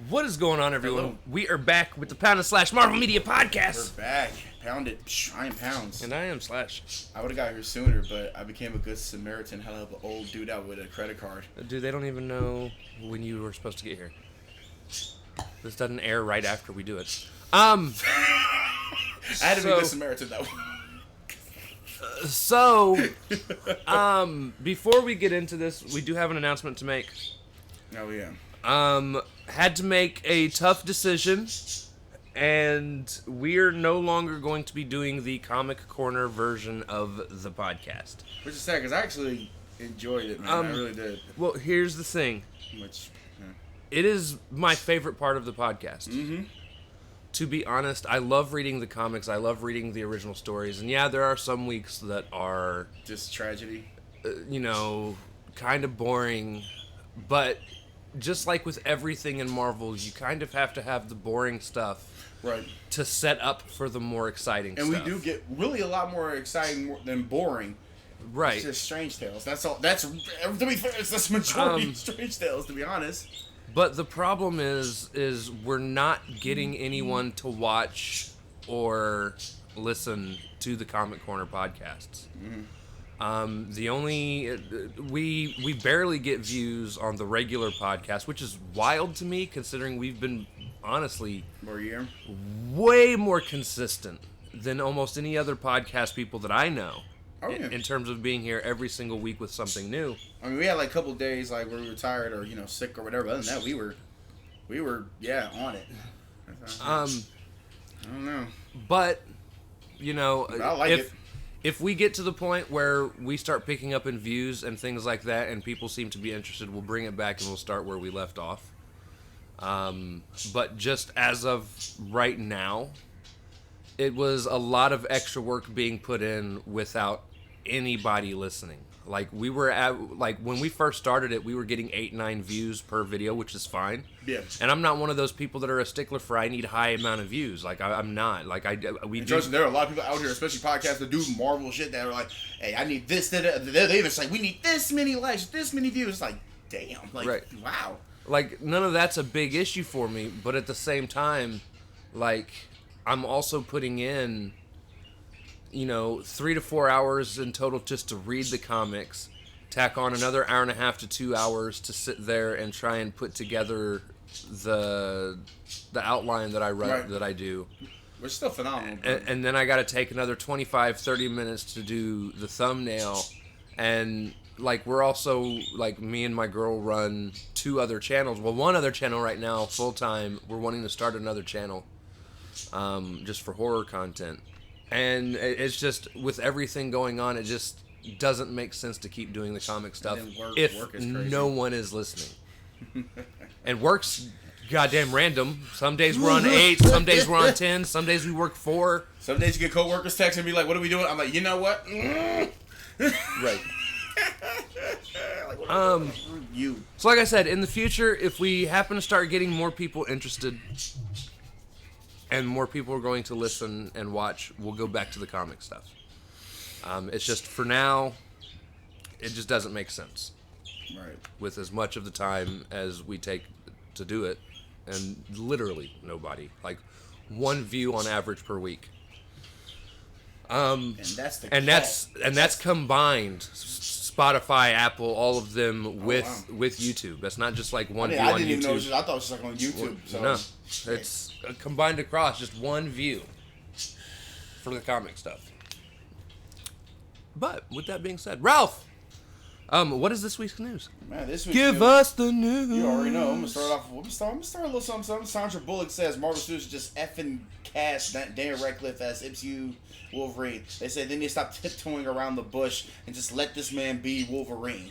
What is going on, everyone? Hello. We are back with the Pound / Marvel Media Podcast. We're back. Pound it. I am Pounds. And I am Slash. I would have got here sooner, but I became a good Samaritan. Hell of an old dude out with a credit card. Dude, they don't even know when you were supposed to get here. This doesn't air right after we do it. I had to be a good Samaritan, though. Before we get into this, we do have an announcement to make. Oh, yeah. Had to make a tough decision, and we're no longer going to be doing the Comic Corner version of the podcast. Which is sad, because I actually enjoyed it, man. I really did. Well, here's the thing. It is my favorite part of the podcast. Mm-hmm. To be honest, I love reading the comics. I love reading the original stories. And yeah, there are some weeks that are... just tragedy. Kind of boring, but... just like with everything in Marvel, you kind of have to have the boring stuff right to set up for the more exciting stuff. And we do get really a lot more exciting than boring. Right. It's just Strange Tales. That's all. That's, to be fair, it's the majority of Strange Tales, to be honest. But the problem is we're not getting anyone to watch or listen to the Comic Corner podcasts. Mm-hmm. We barely get views on the regular podcast, which is wild to me considering we've been honestly way more consistent than almost any other podcast people that I know. Oh, yeah. In terms of being here every single week with something new. I mean, we had like a couple days like where we were tired or sick or whatever. But other than that, we were on it. I don't know. But I like it. If we get to the point where we start picking up in views and things like that and people seem to be interested, we'll bring it back and we'll start where we left off. But just as of right now, it was a lot of extra work being put in without anybody listening. Like when we first started it, we were getting 8-9 views per video, which is fine. Yeah. And I'm not one of those people that are a stickler for I need high amount of views. Like I'm not. Like there are a lot of people out here, especially podcasts that do Marvel shit that are like, hey, I need this. They even say we need this many likes, this many views. It's like, damn. Like, right. Wow. Like none of that's a big issue for me, but at the same time, like I'm also putting in 3 to 4 hours in total just to read the comics, tack on another hour and a half to 2 hours to sit there and try and put together the outline that I write, right. that I do. Which is still phenomenal. And then I got to take another 25-30 minutes to do the thumbnail. And like we're also, like me and my girl run 2 other channels. Well, one other channel right now, full time. We're wanting to start another channel just for horror content. And it's just, with everything going on, it just doesn't make sense to keep doing the comic stuff if no one is listening. And work's goddamn random. Some days we're on 8, some days we're on 10, some days we work 4. Some days you get coworkers text and be like, what are we doing? I'm like, you know what? Right. You. So like I said, in the future, if we happen to start getting more people interested... and more people are going to listen and watch, we'll go back to the comic stuff. It's just, for now, it just doesn't make sense. Right. With as much of the time as we take to do it, and literally nobody. Like, 1 view on average per week. And that's combined. Spotify, Apple, all of them with YouTube. That's not just like one view on YouTube. I didn't even know. I thought it was just like on YouTube. No, it's combined across just 1 view for the comic stuff. But with that being said, Ralph, what is this week's news? Man, this week's Give us the news. You already know. I'm gonna start off. I'm gonna start a little something. Sandra Bullock says Marvel Studios just effing cast Daniel Radcliffe as MCU Wolverine. They said they need to stop tiptoeing around the bush and just let this man be Wolverine.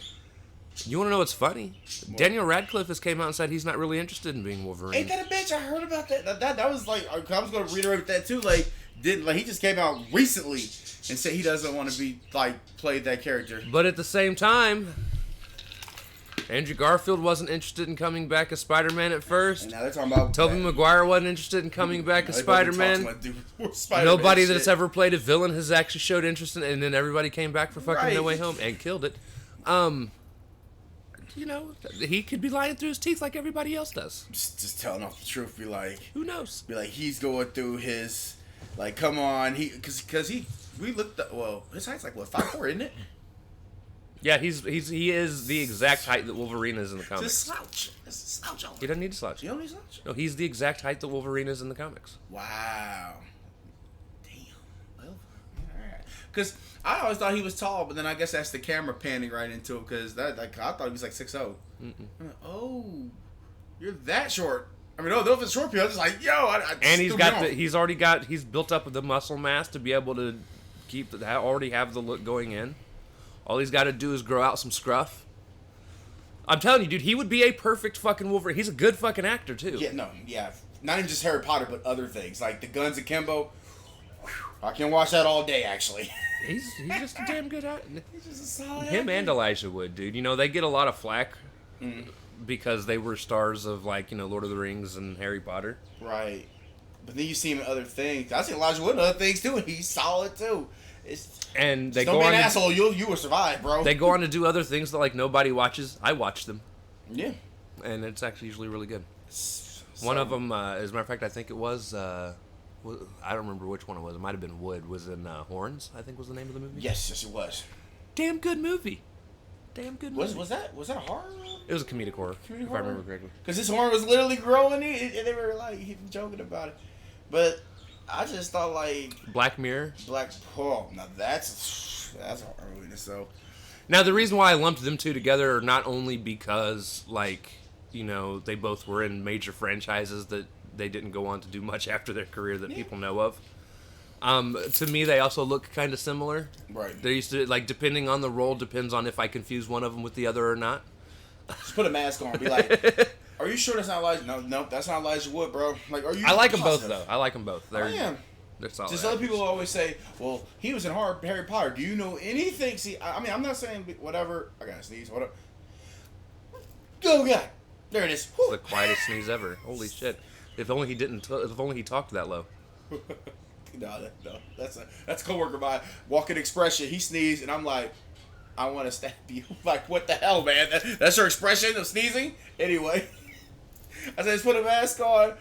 You want to know what's funny? What? Daniel Radcliffe has came out and said he's not really interested in being Wolverine. Ain't that a bitch? I heard about that. That was like, I was gonna reiterate that too. He just came out recently and said he doesn't want to be play that character. But at the same time, Andrew Garfield wasn't interested in coming back as Spider-Man at first. And now they're talking about Tobey Maguire wasn't interested in coming back as Spider-Man. Nobody that's ever played a villain has actually showed interest in it, and then everybody came back for fucking No Way Home and killed it. you know, he could be lying through his teeth like everybody else does. Just telling off the truth. Be like, who knows? Be like, he's going through his, like, come on, we looked up. Well, his height's like what, 5'4", isn't it? Yeah, he is the exact height that Wolverine is in the comics. Just slouch. Just slouch on. He doesn't need to slouch. You don't need to slouch? No, he's the exact height that Wolverine is in the comics. Wow. Damn. Well, alright. Because I always thought he was tall, but then I guess that's the camera panning right into him. Because I thought he was like 6'0". I'm like, oh, you're that short. I mean, if it's short people, I'm just like, yo. And he's built up the muscle mass to be able to already have the look going in. All he's got to do is grow out some scruff. I'm telling you, dude, he would be a perfect fucking Wolverine. He's a good fucking actor, too. Yeah. Not even just Harry Potter, but other things. Like the Guns Akimbo. I can watch that all day, actually. He's just a damn good actor. He's just a solid Him actor. and Elijah Wood, dude. You know, they get a lot of flack because they were stars of, like, you know, Lord of the Rings and Harry Potter. Right. But then you see him in other things. I see Elijah Wood in other things, too, and he's solid, too. And they don't go be on an to, asshole. You will survive, bro. They go on to do other things that like nobody watches. I watch them. Yeah. And it's actually usually really good. One of them, as a matter of fact, I think it was. I don't remember which one it was. It might have been Wood. Was in Horns. I think was the name of the movie. Yes, it was. Damn good movie. Was that a horror? It was a comedic horror, if I remember correctly. Because his horn was literally growing, and they were like joking about it. But I just thought like Black Mirror. Now that's a horror movie. So now the reason why I lumped them two together are not only because like you know they both were in major franchises that they didn't go on to do much after their career that people know of. To me, they also look kind of similar. Right. They used to like depending on the role depends on if I confuse one of them with the other or not. Just put a mask on. Be like, are you sure that's not Elijah? No, that's not Elijah Wood, bro. Like, are you? I like them positive? both though. I like them both. They're, I am. They're solid. Just other people always say, well, he was in Harry Potter. Do you know anything? See, I mean, I'm not saying whatever. I gotta sneeze. Whatever. Oh God, there it is. It's the quietest sneeze ever. Holy shit! If only he didn't. If only he talked that low. No, that's a coworker of mine. Walking expression. He sneezed, and I'm like, I want to stab you. Like, what the hell, man? That's your expression of sneezing? Anyway, I said, just put a mask on,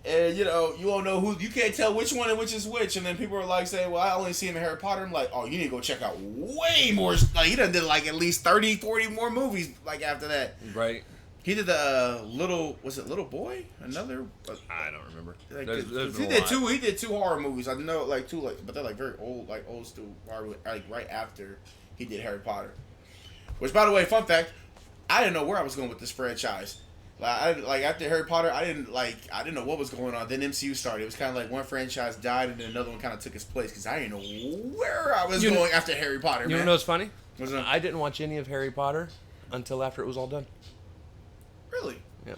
and, you know, you won't know who, you can't tell which one and which is which. And then people are like saying, well, I only see him in Harry Potter. I'm like, oh, you need to go check out way more. Like, he done did like at least 30, 40 more movies, like, after that. Right. He did the Little Boy? Another? I don't remember. Like, There's he been a did lot. two. He did two horror movies. I know, like two, like, but they're like very old, like old school horror. Like right after he did Harry Potter. Which, by the way, fun fact, I didn't know where I was going with this franchise. Like after Harry Potter, I didn't know what was going on. Then MCU started. It was kind of like one franchise died and then another one kind of took its place because I didn't know where I was going after Harry Potter. You man. know what's funny? What's that? I didn't watch any of Harry Potter until after it was all done. Really? Yeah.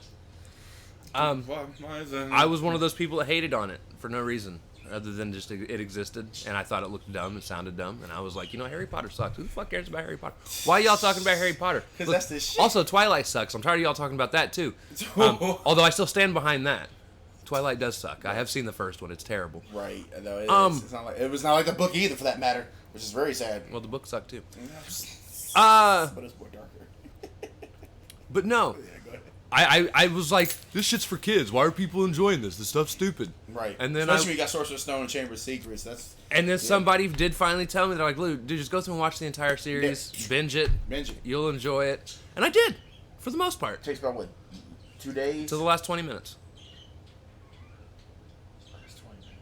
Why is that? I was one of those people that hated on it for no reason other than just it existed, and I thought it looked dumb and sounded dumb, and I was like, you know, Harry Potter sucks. Who the fuck cares about Harry Potter? Why are y'all talking about Harry Potter? Because that's the shit. Also, Twilight sucks. I'm tired of y'all talking about that too. Although I still stand behind that. Twilight does suck. I have seen the first one. It's terrible. Right. No, it was not like the book either, for that matter, which is very sad. Well, the book sucked too. But it's more darker. But no. Yeah, go ahead. I was like, this shit's for kids. Why are people enjoying this? This stuff's stupid. Right. And then especially when you got Sorcerer's Stone and Chamber of Secrets. And then somebody did finally tell me, they're like, dude, just go through and watch the entire series. Yeah. Binge it. You'll enjoy it. And I did, for the most part. Takes about, what, 2 days? To the last 20 minutes.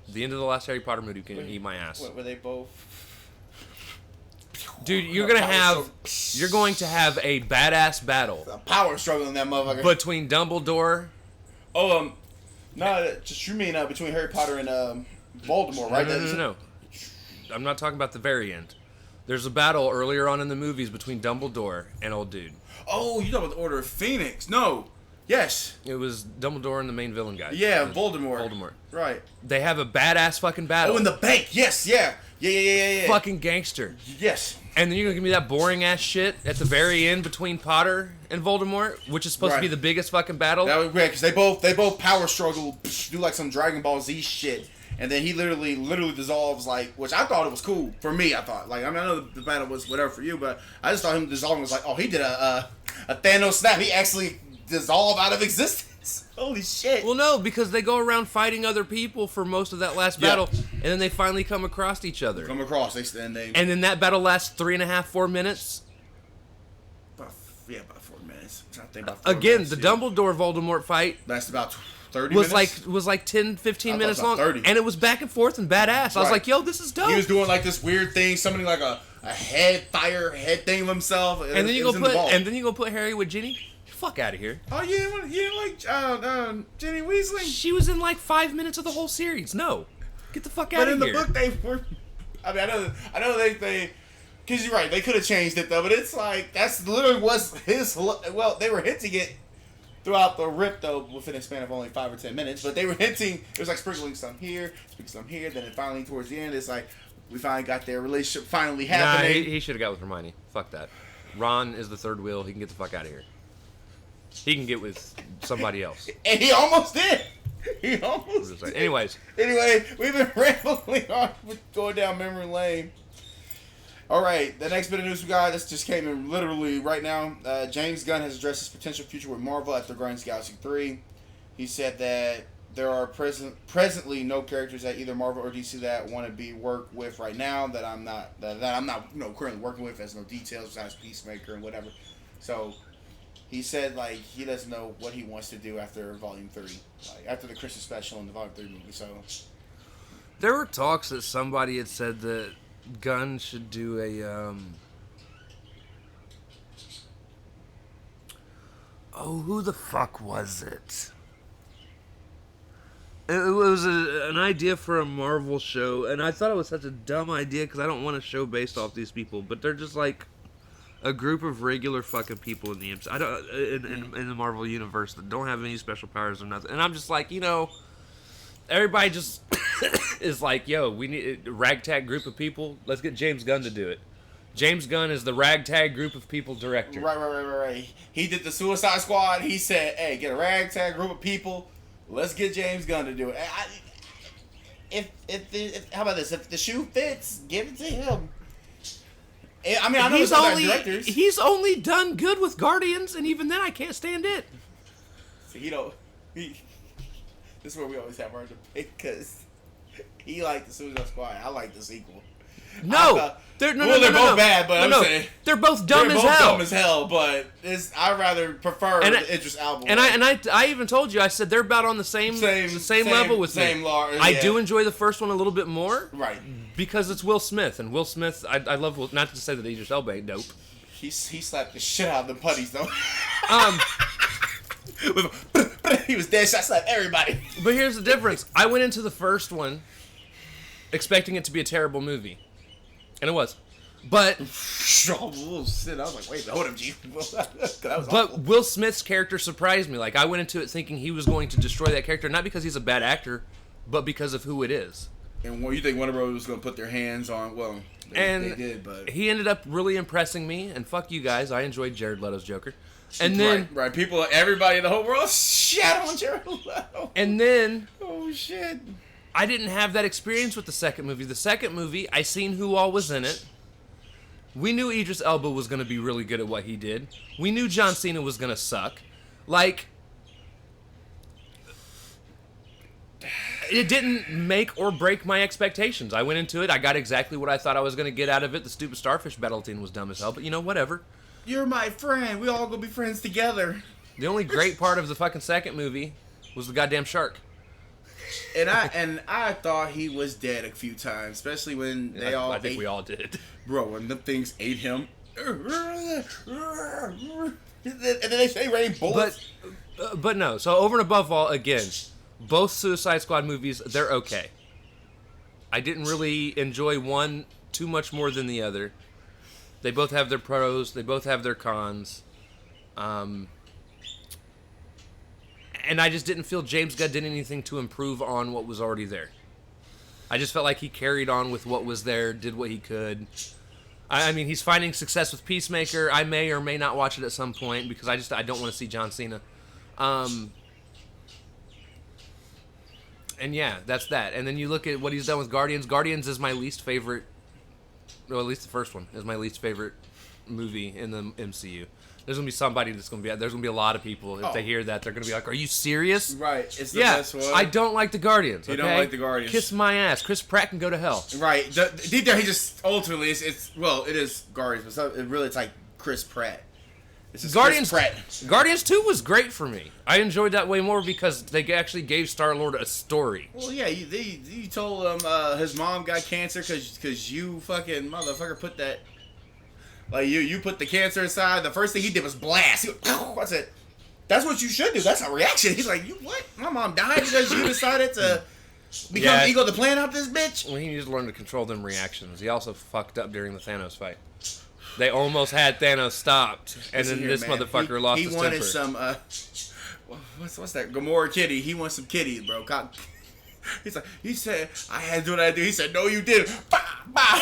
The end of the last Harry Potter movie can eat my ass. What, were they both? Dude, you're going to have a badass battle. A power struggle in that motherfucker. Between Dumbledore. Oh, no, just you mean between Harry Potter and Voldemort, right? No. I'm not talking about the very end. There's a battle earlier on in the movies between Dumbledore and old dude. Oh, you talking about the Order of Phoenix? No. Yes. It was Dumbledore and the main villain guy. Yeah, Voldemort. Right. They have a badass fucking battle. Oh, in the bank. Yes, yeah. Yeah. Fucking gangster. Yes. And then you're gonna give me that boring ass shit at the very end between Potter and Voldemort, which is supposed to be the biggest fucking battle. That was great because they both power struggle, do like some Dragon Ball Z shit, and then he literally dissolves, like, which I thought it was cool for me. I thought, like, I mean, I know the battle was whatever for you, but I just thought him dissolving was like, oh, he did a Thanos snap. He actually dissolved out of existence. Holy shit! Well, no, because they go around fighting other people for most of that last battle, and then they finally come across each other. Come across, and then that battle lasts 3.5, 4 minutes. About 4 minutes. I'm trying to think about Again, minutes, the Dumbledore Voldemort fight lasted about 30 minutes. Was like 10, 15 minutes long, 30. and it was back and forth and badass. I was like, yo, this is dope. He was doing like this weird thing, summoning like a head thing of himself, and then you go put Harry with Ginny. Fuck out of here. Oh, you didn't like Ginny Weasley? She was in like 5 minutes of the whole series. No, get the fuck out of here. But in the book, they were. I mean, I know they. Because you're right, they could have changed it though, but it's like that's literally was his. Well, they were hinting it throughout the rip though, within a span of only 5 or 10 minutes. But they were hinting. It was like sprinkling some here, Then it finally towards the end, it's like we finally got their relationship finally happening. Nah, he should have got with Hermione. Fuck that. Ron is the third wheel. He can get the fuck out of here. He can get with somebody else. And he almost did. He almost did. Anyways. Anyway, we've been rambling on, going down memory lane. All right, the next bit of news we got, this just came in literally right now. James Gunn has addressed his potential future with Marvel after Guardians of the Galaxy 3. He said that there are presently no characters at either Marvel or DC that want to be worked with right now that I'm not currently working with. There's no details besides Peacemaker and whatever. So he said like he doesn't know what he wants to do after Volume 3, like after the Christmas special and the Volume 3 movie. So there were talks that somebody had said that Gunn should do a who the fuck was it? It was an idea for a Marvel show, and I thought it was such a dumb idea because I don't want a show based off these people, but they're just like a group of regular fucking people in the in the Marvel universe that don't have any special powers or nothing. And I'm just like, everybody just is like, yo, we need a ragtag group of people. Let's get James Gunn to do it. James Gunn is the ragtag group of people director. Right. He did the Suicide Squad. He said, hey, get a ragtag group of people. Let's get James Gunn to do it. How about this? If the shoe fits, give it to him. I mean, I know directors. He's only done good with Guardians, and even then, I can't stand it. So this is where we always have our debate because he liked the Suicide Squad. I like the sequel. No, they're both bad, but I'm saying they're both dumb as hell. They're both dumb as hell, but I rather prefer the Idris Elba. And I even told you, I said they're about on the same level with me. I do enjoy the first one a little bit more, right? Because it's Will Smith, and Will Smith, I love. Not to say that Idris Elba ain't dope. He slapped the shit out of the putties though. He was dead shot, slapped everybody. But here's the difference. I went into the first one expecting it to be a terrible movie. And it was. But oh, shit. I was like, wait, hold him, G. But awful. Will Smith's character surprised me. Like, I went into it thinking he was going to destroy that character, not because he's a bad actor, but because of who it is. And what you think Warner Bros. Was going to put their hands on? Well, they did, but he ended up really impressing me. And fuck you guys, I enjoyed Jared Leto's Joker. And then right, people, everybody in the whole world shat on Jared Leto. And then oh shit. I didn't have that experience with the second movie. The second movie, I seen who all was in it. We knew Idris Elba was going to be really good at what he did. We knew John Cena was going to suck. Like, it didn't make or break my expectations. I went into it. I got exactly what I thought I was going to get out of it. The stupid starfish battle scene was dumb as hell, but whatever. You're my friend. We all gonna be friends together. The only great part of the fucking second movie was the goddamn shark. And I thought he was dead a few times, especially when I think we all did. Bro, when the things ate him. And then they rain bullets. But no. So over and above all, again, both Suicide Squad movies, they're okay. I didn't really enjoy one too much more than the other. They both have their pros. They both have their cons. And I just didn't feel James Gunn did anything to improve on what was already there. I just felt like he carried on with what was there, did what he could. I mean, he's finding success with Peacemaker. I may or may not watch it at some point because I don't want to see John Cena. And yeah, that's that. And then you look at what he's done with Guardians. Guardians is my least favorite. Well, at least the first one is my least favorite movie in the MCU. There's gonna be somebody that's gonna be. There's gonna be a lot of people if they hear that they're gonna be like, "Are you serious?" Right. It's the best one. I don't like the Guardians. You don't like the Guardians. Kiss my ass. Chris Pratt can go to hell. Right. Deep down, he just ultimately it is Guardians, but it's like Chris Pratt. It's just Guardians. Chris Pratt. Guardians 2 was great for me. I enjoyed that way more because they actually gave Star-Lord a story. Well, yeah, you told him his mom got cancer because you fucking motherfucker put that. Like, you put the cancer inside. The first thing he did was blast. He went, what's it? That's what you should do. That's a reaction. He's like, you what? My mom died because you decided to become ego to plan out this bitch? Well, he needs to learn to control them reactions. He also fucked up during the Thanos fight. They almost had Thanos stopped, and then this motherfucker lost his temper. He wanted some, what's that? Gamora kitty. He wants some kitties, bro. He's like, he said, I had to do what I do. He said, no, you didn't. Bah, bah.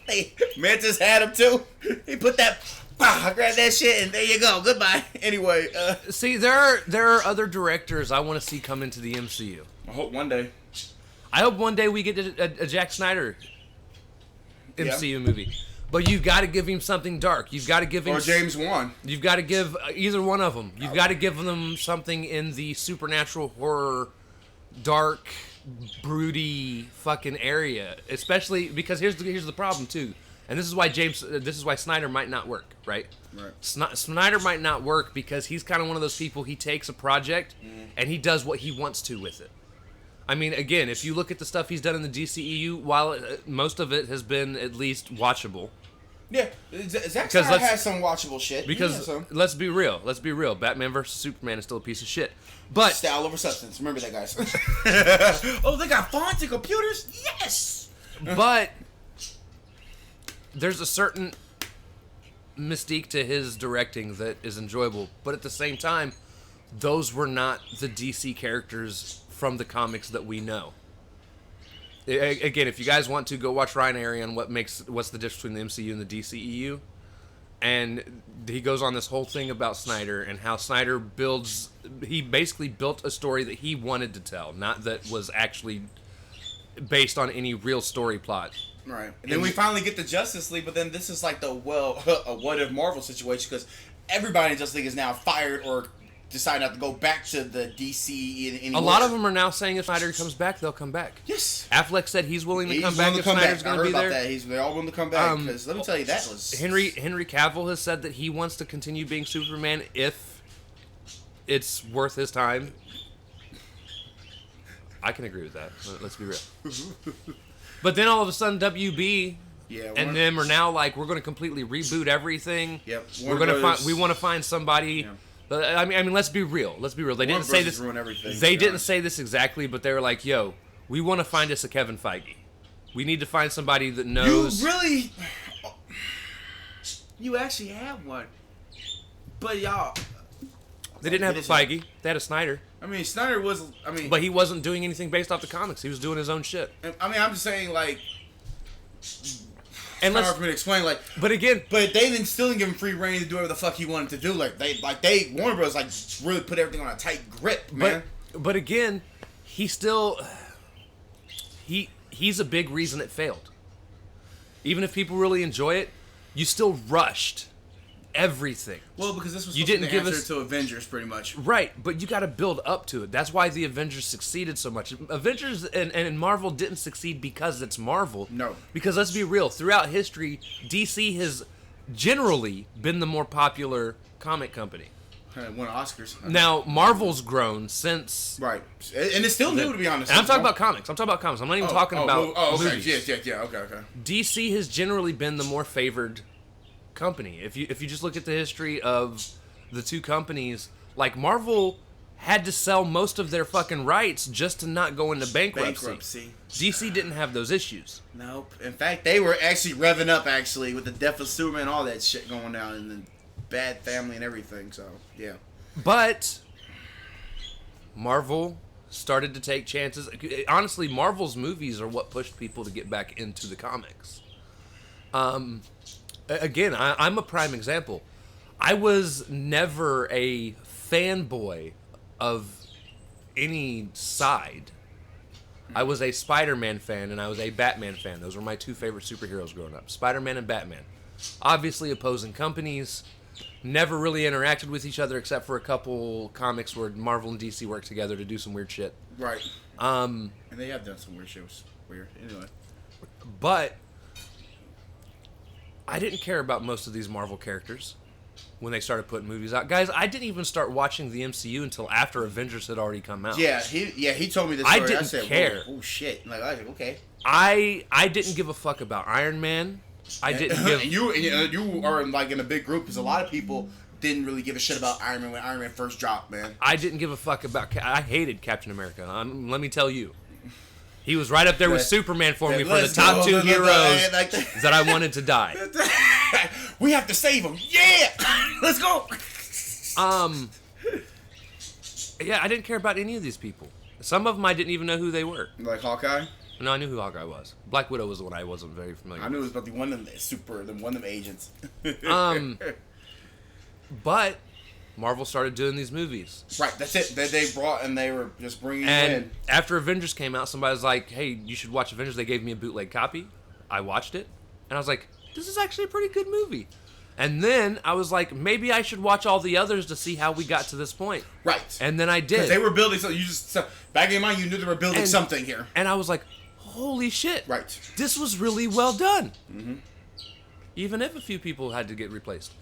Hey, Mantis had him too. He put that, I grabbed that shit, and there you go. Goodbye. Anyway, see, there are other directors I want to see come into the MCU. I hope one day. I hope one day we get a Zack Snyder MCU movie. But you've got to give him something dark. You've got to give him... Or James Wan. You've got to give either one of them. You've got to give them something in the supernatural horror, dark, broody fucking area. Especially because here's the problem too. And this is why Snyder might not work, right? Right. Snyder might not work because he's kind of one of those people, he takes a project and he does what he wants to with it. I mean, again, if you look at the stuff he's done in the DCEU, while most of it has been at least watchable. Yeah, Zack Snyder has some watchable shit. Because let's be real. Batman vs Superman is still a piece of shit. But style over substance. Remember that, guys. Oh, they got fonts and computers. Yes. But there's a certain mystique to his directing that is enjoyable. But at the same time, those were not the DC characters from the comics that we know. Again, if you guys want to, go watch Ryan Airy on what's the difference between the MCU and the DCEU, and he goes on this whole thing about Snyder and how Snyder he basically built a story that he wanted to tell, not that was actually based on any real story plot. Right. And then we finally get the Justice League, but then this is like a what if Marvel situation, because everybody in Justice League is now fired or decide not to go back to the DC anymore. A lot of them are now saying if Snyder comes back, they'll come back. Yes. Affleck said he's willing to come back if Snyder's going to be there. They're all willing to come back. Because let me tell you, that was... Henry Cavill has said that he wants to continue being Superman if it's worth his time. I can agree with that. Let's be real. But then all of a sudden, WB... and them are now like, we're going to completely reboot everything. Yep. We want to find somebody... Yeah. I mean, let's be real. They didn't say this. They didn't say this exactly, but they were like, "Yo, we want to find us a Kevin Feige. We need to find somebody that knows." You actually have one, but y'all. They didn't have a Feige. They had a Snyder. I mean, Snyder was. But he wasn't doing anything based off the comics. He was doing his own shit. I mean, I'm just saying, like. And it's hard for me to explain, like, but they still didn't give him free reign to do whatever the fuck he wanted to do. Warner Bros. Really put everything on a tight grip, man. But again, he's a big reason it failed. Even if people really enjoy it, you still rushed everything. Well, because this was the answer to Avengers, pretty much. Right, but you got to build up to it. That's why the Avengers succeeded so much. Avengers and Marvel didn't succeed because it's Marvel. No. Because let's be real, throughout history, DC has generally been the more popular comic company. Won Oscars. Now, Marvel's grown since... Right. And it's still new, to be honest. And I'm talking about comics. I'm not even talking about okay. movies. Yeah, okay. DC has generally been the more favored company. If you just look at the history of the two companies, like Marvel had to sell most of their fucking rights just to not go into bankruptcy. DC didn't have those issues. Nope. In fact, they were actually revving up with the death of Superman and all that shit going down and the bad family and everything. So yeah. But Marvel started to take chances. Honestly, Marvel's movies are what pushed people to get back into the comics. Again, I'm a prime example. I was never a fanboy of any side I was a Spider-Man fan and I was a Batman fan. Those were my two favorite superheroes growing up. Spider-Man and Batman. Obviously opposing companies. Never really interacted with each other except for a couple comics where Marvel and DC worked together to do some weird shit. Right. And they have done some weird shit. It was weird. Anyway. But I didn't care about most of these Marvel characters when they started putting movies out. Guys, I didn't even start watching the MCU until after Avengers had already come out. Yeah, he told me this story. I didn't said, care. Oh shit. Like, I was like, okay. I didn't give a fuck about Iron Man. I didn't give... You are like in a big group because a lot of people didn't really give a shit about Iron Man when Iron Man first dropped, man. I didn't give a fuck about... I hated Captain America. Let me tell you. He was right up there with Superman for me for the top two heroes that I wanted to die. We have to save him. Yeah! Let's go! Yeah, I didn't care about any of these people. Some of them I didn't even know who they were. Like Hawkeye? No, I knew who Hawkeye was. Black Widow was the one I wasn't very familiar with. I knew it was about one of them agents. But Marvel started doing these movies. Right, that's it. They brought and they were just bringing and it in. After Avengers came out, somebody was like, hey, you should watch Avengers. They gave me a bootleg copy. I watched it. And I was like, this is actually a pretty good movie. And then I was like, maybe I should watch all the others to see how we got to this point. Right. And then I did. Because they were building something. Back in your mind, you knew they were building something here. And I was like, holy shit. Right. This was really well done. Mm-hmm. Even if a few people had to get replaced.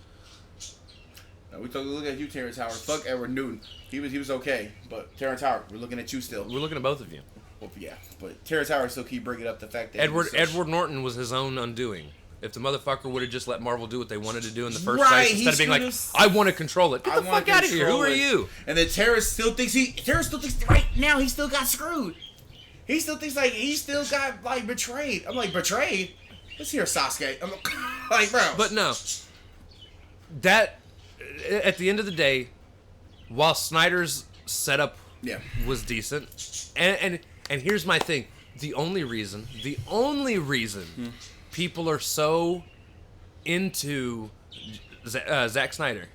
Now, we took a look at you, Terrence Howard. Fuck Edward Newton. He was okay. But Terrence Howard, we're looking at you still. We're looking at both of you. Well, yeah. But Terrence Howard still keep bringing up the fact that Edward Norton was his own undoing. If the motherfucker would have just let Marvel do what they wanted to do in the first place, instead of being like, I want to control it. Get the fuck out of here. Who are you? And then Terrence still thinks right now he still got screwed. He still thinks like he still got like betrayed. I'm like, betrayed? Let's hear Sasuke. I'm like, bro. But no. That, at the end of the day, while Snyder's setup was decent, and here's my thing. The only reason people are so into Zack Snyder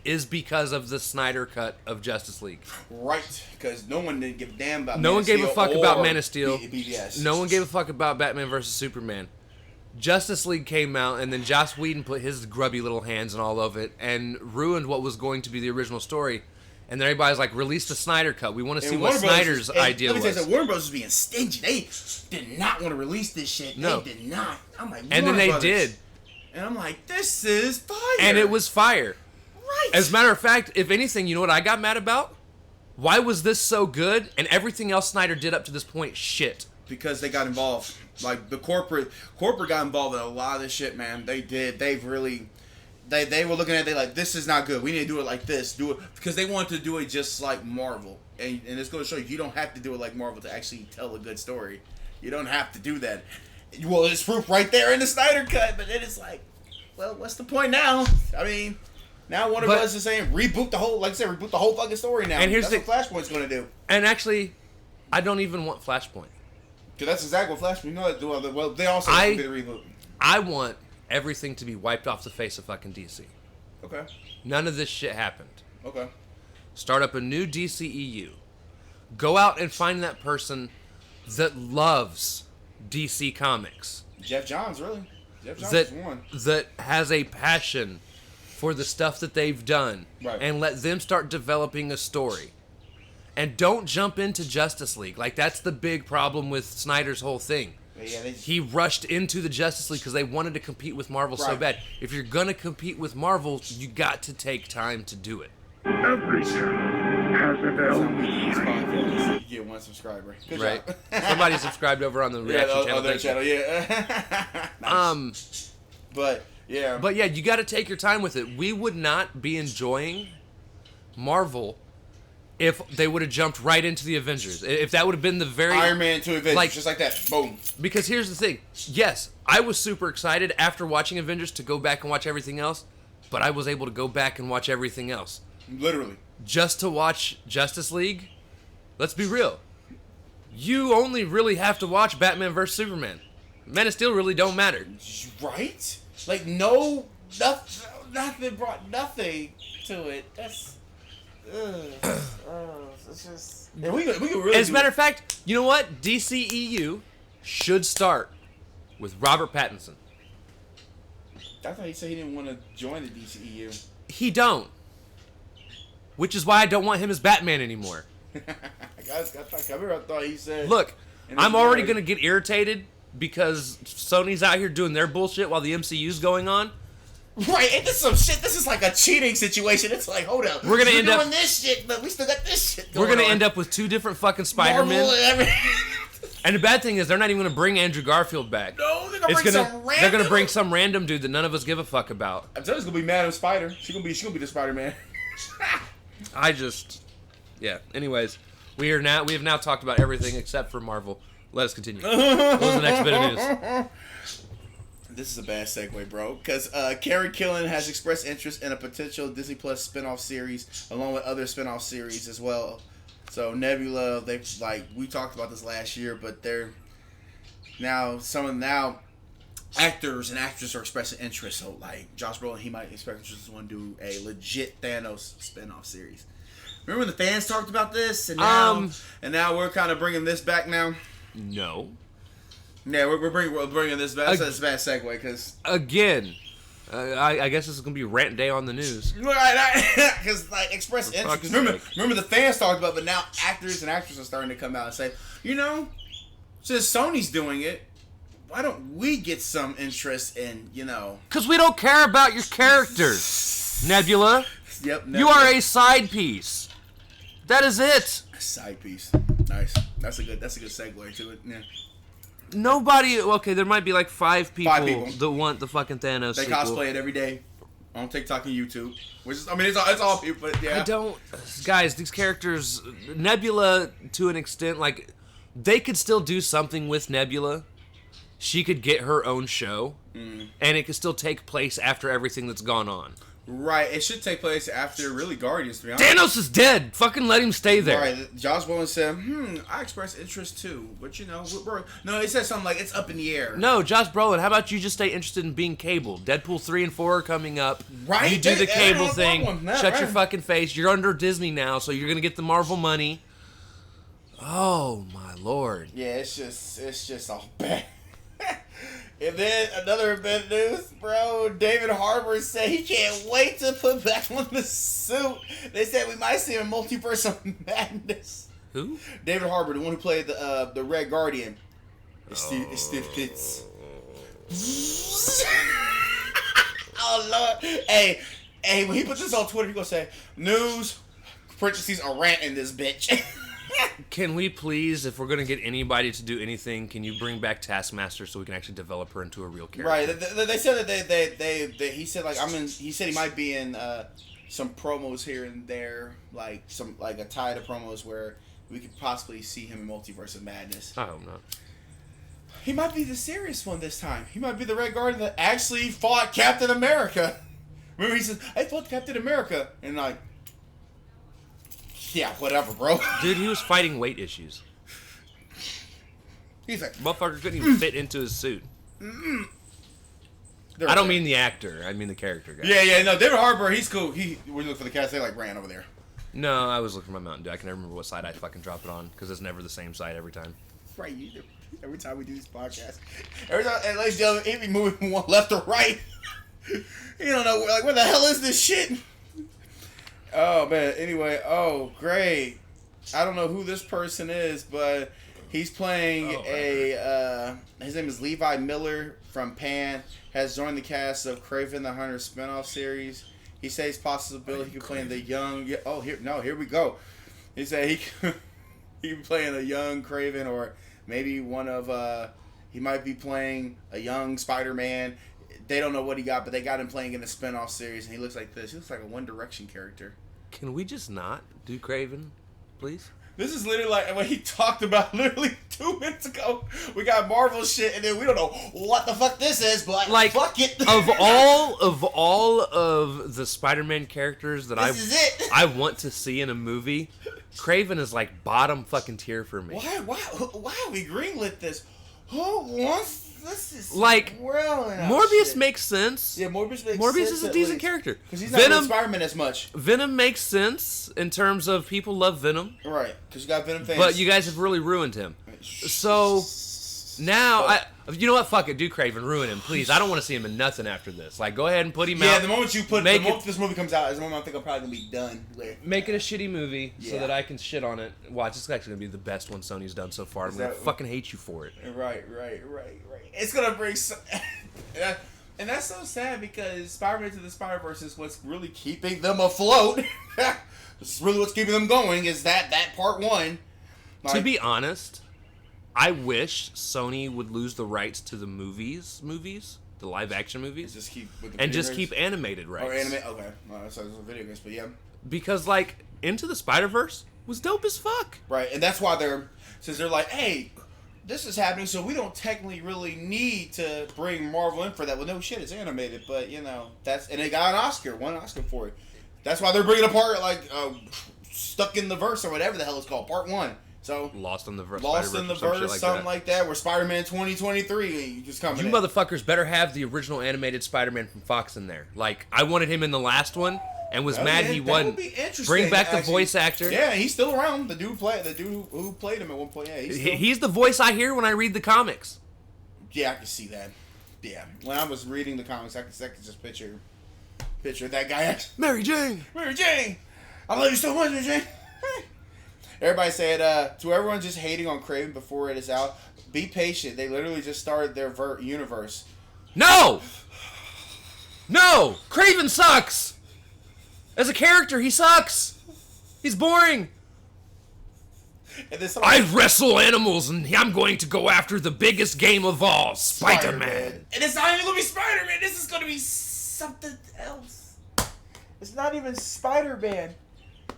is because of the Snyder cut of Justice League. Right, because no one didn't give a damn about No one gave a fuck about Man of Steel. BVS. No one gave a fuck about Batman vs. Superman. Justice League came out, and then Joss Whedon put his grubby little hands in all of it and ruined what was going to be the original story. And then everybody's like, release the Snyder cut. We want to see what Snyder's idea was. Warner Bros. Was being stingy. They did not want to release this shit. No. They did not. I'm like, and then they did. And I'm like, this is fire. And it was fire. Right. As a matter of fact, if anything, you know what I got mad about? Why was this so good and everything else Snyder did up to this point shit? Because they got involved. Like, the corporate got involved in a lot of this shit, man. They did. They've really... They were looking at it, they like, this is not good. We need to do it like this. Do it because they wanted to do it just like Marvel. And it's going to show you don't have to do it like Marvel to actually tell a good story. You don't have to do that. Well, it's proof right there in the Snyder cut, but then it's like, well, what's the point now? I mean, now Warner Bros. Is saying reboot the whole, like I said, reboot the whole fucking story now. And here's what Flashpoint's going to do. And actually, I don't even want Flashpoint. Because that's exactly what Flashpoint, you know, well, they also did a reboot. I want everything to be wiped off the face of fucking DC. Okay. None of this shit happened. Okay. Start up a new DCEU. Go out and find that person that loves DC Comics. Jeff Johns, really. Jeff Johns is one. That has a passion for the stuff that they've done. Right. And let them start developing a story. And don't jump into Justice League. Like, that's the big problem with Snyder's whole thing. Yeah, he rushed into the Justice League because they wanted to compete with Marvel so bad. If you're going to compete with Marvel, you got to take time to do it. Every channel has an LP. You get one subscriber. Good job. Somebody subscribed over on the Reaction channel. Their channel, yeah. Nice. But yeah, you got to take your time with it. We would not be enjoying Marvel if they would have jumped right into the Avengers. If that would have been the very... Iron Man to Avengers, just like that. Boom. Because here's the thing. Yes, I was super excited after watching Avengers to go back and watch everything else, but I was able to go back and watch everything else. Literally. Just to watch Justice League, let's be real. You only really have to watch Batman vs. Superman. Man of Steel really don't matter. Right? Like, nothing brought nothing to it. That's... It's just. And we could really. As a matter of fact, you know what? DCEU should start with Robert Pattinson. I thought he said he didn't want to join the DCEU. He don't. Which is why I don't want him as Batman anymore. I thought he said. Look, I'm already going to get irritated because Sony's out here doing their bullshit while the MCU's going on. Right, and this is some shit. This is like a cheating situation. It's like, hold up. We're doing this shit, but we still got this shit going on. We're going to end up with 2 different fucking Spider-Men. And the bad thing is, they're not even going to bring Andrew Garfield back. No, they're going to bring some random dude that none of us give a fuck about. I'm telling you, it's going to be Madam Spider. She's going to be the Spider-Man. Yeah. Anyways, we have now talked about everything except for Marvel. Let us continue. What was the next bit of news? This is a bad segue, bro. Because Karen Gillan has expressed interest in a potential Disney Plus spinoff series, along with other spinoff series as well. So Nebula, we talked about this last year, but they're now actors and actresses are expressing interest. So like Josh Brolin, he might express interest to want to do a legit Thanos spinoff series. Remember when the fans talked about this, and now we're kind of bringing this back now. No. Yeah, we're bringing this back. That's a bad segue because again, I guess this is gonna be rant day on the news. Right, because like express interest. Remember the fans talked about, but now actors and actresses are starting to come out and say, since Sony's doing it, why don't we get some interest in, Because we don't care about your characters, Nebula. Yep. Nebula. You are a side piece. That is it. Side piece. Nice. That's a good segue to it. Yeah. Nobody. Okay, there might be like 5 people that want the fucking Thanos. They sequel. cosplay it every day on TikTok and YouTube. Which is, it's all people. But yeah. I don't, guys. These characters, Nebula, to an extent, like they could still do something with Nebula. She could get her own show, and it could still take place after everything that's gone on. Right, it should take place after really Guardians, to be honest. Thanos is dead. Fucking let him stay there. Right, Josh Brolin said, I express interest too, but no, he said something like it's up in the air. No, Josh Brolin, how about you just stay interested in being Cable? Deadpool 3 and 4 are coming up. Right, you do the Cable thing. Shut your fucking face. You're under Disney now, so you're gonna get the Marvel money. Oh my lord. Yeah, it's just all bad. And then another bad news, bro. David Harbour said he can't wait to put back on the suit. They said we might see a multiverse of madness. Who? David Harbour, the one who played the Red Guardian. It's Steve Fitz. Oh Lord! Hey, when he puts this on Twitter, he gonna say news. Parentheses a rant in this bitch. Can we please, if we're going to get anybody to do anything, can you bring back Taskmaster so we can actually develop her into a real character? Right. They said that he said like he said he might be in some promos here and there, like a tie to promos where we could possibly see him in Multiverse of Madness. I hope not. He might be the serious one this time. He might be the Red Guardian that actually fought Captain America. Remember he says, I fought Captain America, and like, yeah, whatever, bro. Dude, he was fighting weight issues. He's like, motherfucker couldn't even fit into his suit. I don't mean the actor. I mean the character guy. Yeah. No, David Harbour, he's cool. We're looking for the cast. They like ran over there. No, I was looking for my Mountain Dew. I can never remember what side I fucking drop it on because it's never the same side every time. Right, every time we do this podcast, every time, and ladies and gentlemen, it be moving from one left or right. You don't know, like, where the hell is this shit? Oh man. Anyway, great. I don't know who this person is, but he's playing his name is Levi Miller from Pan. Has joined the cast of Kraven the Hunter spinoff series. He says possibility he could play in the young. Here we go. He said he could be playing a young Kraven, or maybe he might be playing a young Spider-Man. They don't know what he got, but they got him playing in a spinoff series, and he looks like this. He looks like a One Direction character. Can we just not do Kraven, please? This is literally like what he talked about literally 2 minutes ago. We got Marvel shit, and then we don't know what the fuck this is, but like, fuck it. of all of the Spider-Man characters that I want to see in a movie, Kraven is like bottom fucking tier for me. Why have we greenlit this? Who wants this is like swirling out Morbius shit. makes sense. Yeah, Morbius makes Morbius sense is a at decent least. character. Because he's not Venom, with Spider-Man as much. Venom makes sense in terms of people love Venom, Right, because you got Venom fans. but you guys have really ruined him. So now, you know what? Fuck it, do Craven, ruin him, please. I don't want to see him in nothing after this. Like, go ahead and put him out. Yeah, the moment this movie comes out is the moment I think I'm probably gonna be done with. Make it a shitty movie so Yeah. that I can shit on it. Watch, it's actually gonna be the best one Sony's done so far. I'm gonna fucking hate you for it. Right. It's gonna bring some. And that's so sad because Spider-Man to the Spider-Verse is what's really keeping them afloat. This is really what's keeping them going. Is that part one? To be honest, I wish Sony would lose the rights to the movies, the live action movies, just keep with the and video just games? keep animated rights. Or anime. Okay, so it's video games, but yeah. Because like Into the Spider-Verse was dope as fuck. Right, and that's why since they're like, hey, this is happening, so we don't technically really need to bring Marvel in for that. Well, no shit, it's animated, but and they got won an Oscar for it. That's why they're bringing apart Stuck in the Verse or whatever the hell it's called, part 1. So Lost in the Verse, something like that, where Spider-Man 2023 just coming. You motherfuckers better have the original animated Spider-Man from Fox in there. Like, I wanted him in the last one and was mad he wasn't. That would be interesting. Bring back the voice actor. Yeah, he's still around. The dude who played him at one point. Yeah, he's the voice I hear when I read the comics. Yeah, I can see that. Yeah, when I was reading the comics, I could just picture that guy. Mary Jane, I love you so much, Mary Jane. Everybody said to everyone just hating on Craven before it is out, be patient. They literally just started their universe. No, Craven sucks. As a character, he sucks. He's boring. And then I wrestle animals, and I'm going to go after the biggest game of all, Spider-Man. And it's not even going to be Spider-Man. This is going to be something else. It's not even Spider-Man.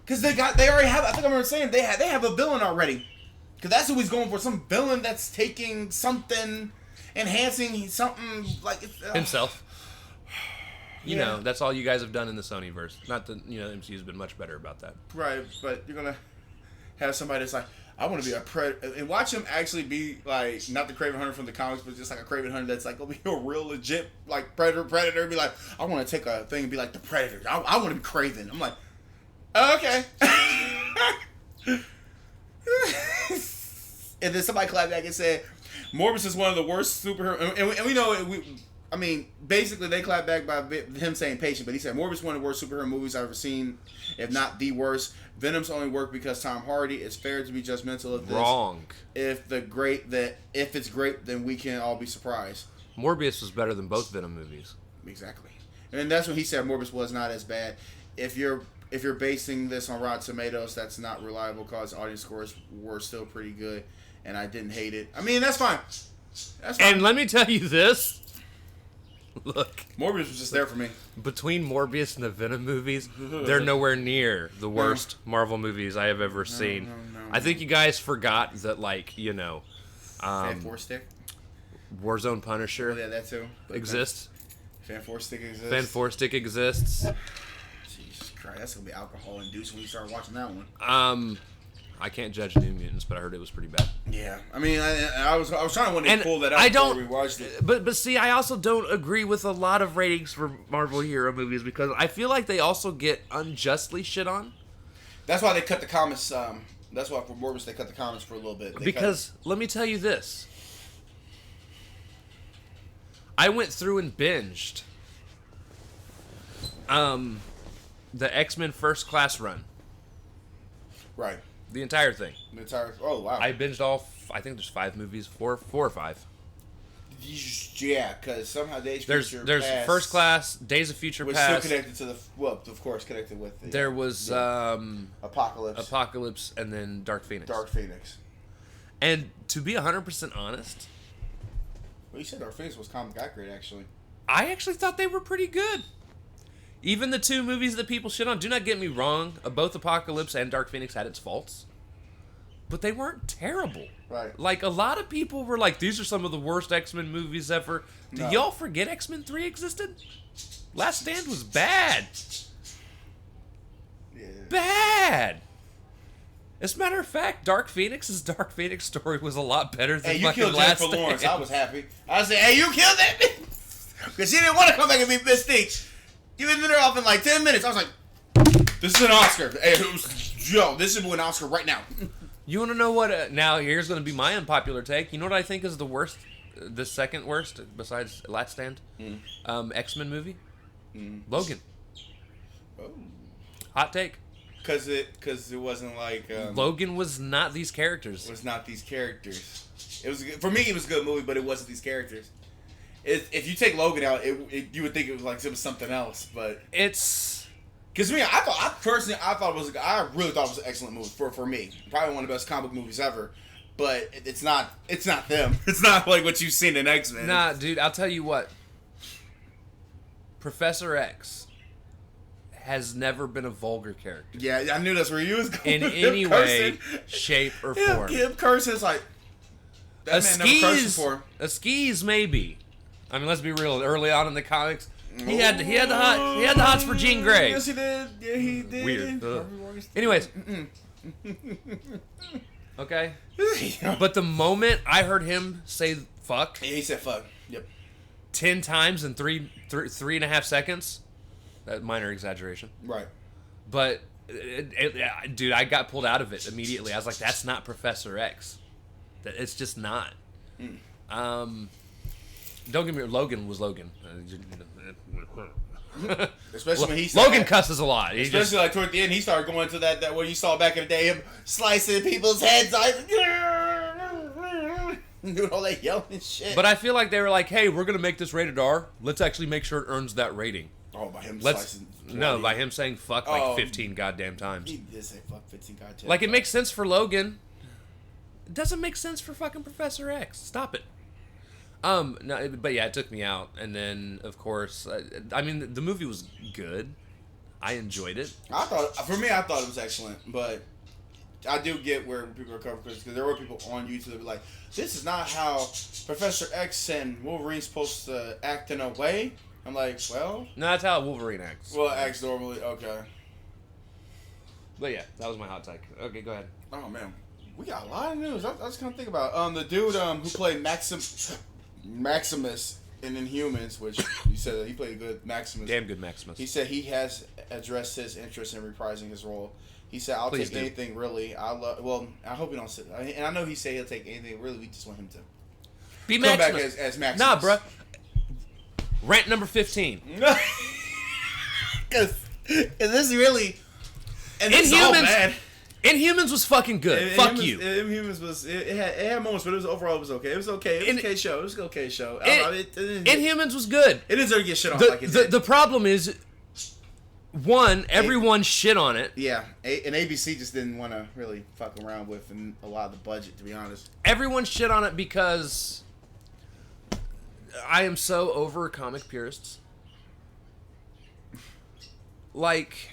Because they already have, I think I remember saying, they have a villain already. Because that's who he's going for. Some villain that's taking something, enhancing something like... himself. You know, that's all you guys have done in the Sonyverse. Not that, MCU's been much better about that. Right, but you're going to have somebody that's like, I want to be a predator, and watch him actually be like, not the Kraven Hunter from the comics, but just like a Kraven Hunter that's like gonna be a real legit like predator. Be like, I want to take a thing and be like the Predator. I want to be Kraven. I'm like, okay. And then somebody clapped back and said, Morbius is one of the worst superhero, and we know I mean, basically they clapped back by him saying patient, but he said Morbius is one of the worst superhero movies I've ever seen, if not the worst. Venom's only worked because Tom Hardy. It's fair to be judgmental of this. Wrong. If it's great, then we can all be surprised. Morbius was better than both Venom movies. Exactly, and that's when he said Morbius was not as bad. If you're basing this on Rotten Tomatoes, that's not reliable because audience scores were still pretty good, and I didn't hate it. I mean, that's fine. That's fine. And let me tell you this. Look, Morbius was just there for me. Between Morbius and the Venom movies, they're nowhere near the worst Marvel movies I have ever seen. No. I think you guys forgot that, Fan Four Stick. Warzone Punisher Yeah, that too. exists. Fan Four Stick exists. Fan Four Stick exists. Jesus Christ, that's gonna be alcohol induced when you start watching that one. I can't judge New Mutants, but I heard it was pretty bad. Yeah, I mean, I was trying to pull that out before we watched it. But see, I also don't agree with a lot of ratings for Marvel hero movies because I feel like they also get unjustly shit on. That's why they cut the comments. That's why for Morbius they cut the comments for a little bit. Because let me tell you this, I went through and binged the X-Men First Class run. Right. The entire thing. Oh wow! I binged all. I think there's 5 movies, four or 5. Yeah, because somehow Days of Future there's Past First Class, Days of Future was Past. still connected to of course, connected with the. There was Apocalypse, and then Dark Phoenix. And to be 100% honest, well, you said Dark Phoenix was comic accurate, actually. I actually thought they were pretty good. Even the 2 movies that people shit on, do not get me wrong, both Apocalypse and Dark Phoenix had its faults. But they weren't terrible. Right. Like, a lot of people were like, these are some of the worst X-Men movies ever. Do y'all forget X-Men 3 existed? Last Stand was bad. Yeah. Bad. As a matter of fact, Dark Phoenix's Dark Phoenix story was a lot better than Hey, you fucking killed Last Jennifer Lawrence. Stand. I was happy. I said, hey, you killed that bitch. Because she didn't want to come back and be Mystique. You been there off in like 10 minutes. I was like, this is an Oscar. Hey, this is an Oscar right now. You want to know what? Now, here's going to be my unpopular take. You know what I think is the worst, the second worst, besides Last Stand? X-Men movie? Logan. Oh. Hot take. Because it wasn't like... Logan was not these characters. was not these characters. It was for me. It was a good movie, but it wasn't these characters. If you take Logan out, you would think it was like it was something else. But It's... because me, I really thought it was an excellent movie for me. Probably one of the best comic movies ever. But it's not them. It's not like what you've seen in X-Men. Nah, dude, I'll tell you what. Professor X has never been a vulgar character. Yeah, I knew that's where you was going. In any way, shape, or form. Him cursing's like that man never cursed before. A skis, maybe. I mean, let's be real. Early on in the comics, he had the hots for Jean Grey. Yes, he did. Yeah, he did. Weird. Anyways, okay. But the moment I heard him say "fuck" Yeah, he said fuck. Yep. 10 times in three and a half seconds, that minor exaggeration. Right. But dude, I got pulled out of it immediately. I was like, "That's not Professor X. It's just not." Don't get me wrong. Logan was Logan. Especially when he started, Logan cusses a lot. Especially like toward the end, he started going to that what you saw back in the day, him slicing people's heads off, doing all that yelling and shit. But I feel like they were like, "Hey, we're gonna make this rated R. Let's actually make sure it earns that rating." Oh, by him slicing. By him saying "fuck" like 15 goddamn times. He did say fuck 15 goddamn. Like it makes sense for Logan. It doesn't make sense for fucking Professor X. Stop it. No, but yeah, it took me out, and then of course, I mean, the movie was good. I enjoyed it. I thought it was excellent, but I do get where people are coming from because there were people on YouTube that were like, "This is not how Professor X and Wolverine's supposed to act in a way." I'm like, well, No, that's how Wolverine acts. well, acts normally. Okay. But yeah, that was my hot take. Okay, go ahead. Oh man, we got a lot of news. I was kind of thinking about the dude who played Maximus in Inhumans, which you said that he played good Maximus. Damn good Maximus. He said he has addressed his interest in reprising his role. He said, "I'll Please take do. anything really. Well, I hope he don't sit." And I know he said he'll take anything really. We just want him to Be come back Maximus. as Maximus. Nah, bruh. Rant number 15. Because this really and this is all Inhumans- bad. Inhumans was fucking good. Fuck you. Inhumans was it had moments, but overall it was okay. It was okay. It was an okay show. It was an okay show. Inhumans was good. It deserved to get shit on like it did. The problem is, one, everyone shit on it. Yeah, and ABC just didn't want to really fuck around with a lot of the budget, to be honest. Everyone shit on it because I am so over comic purists. Like,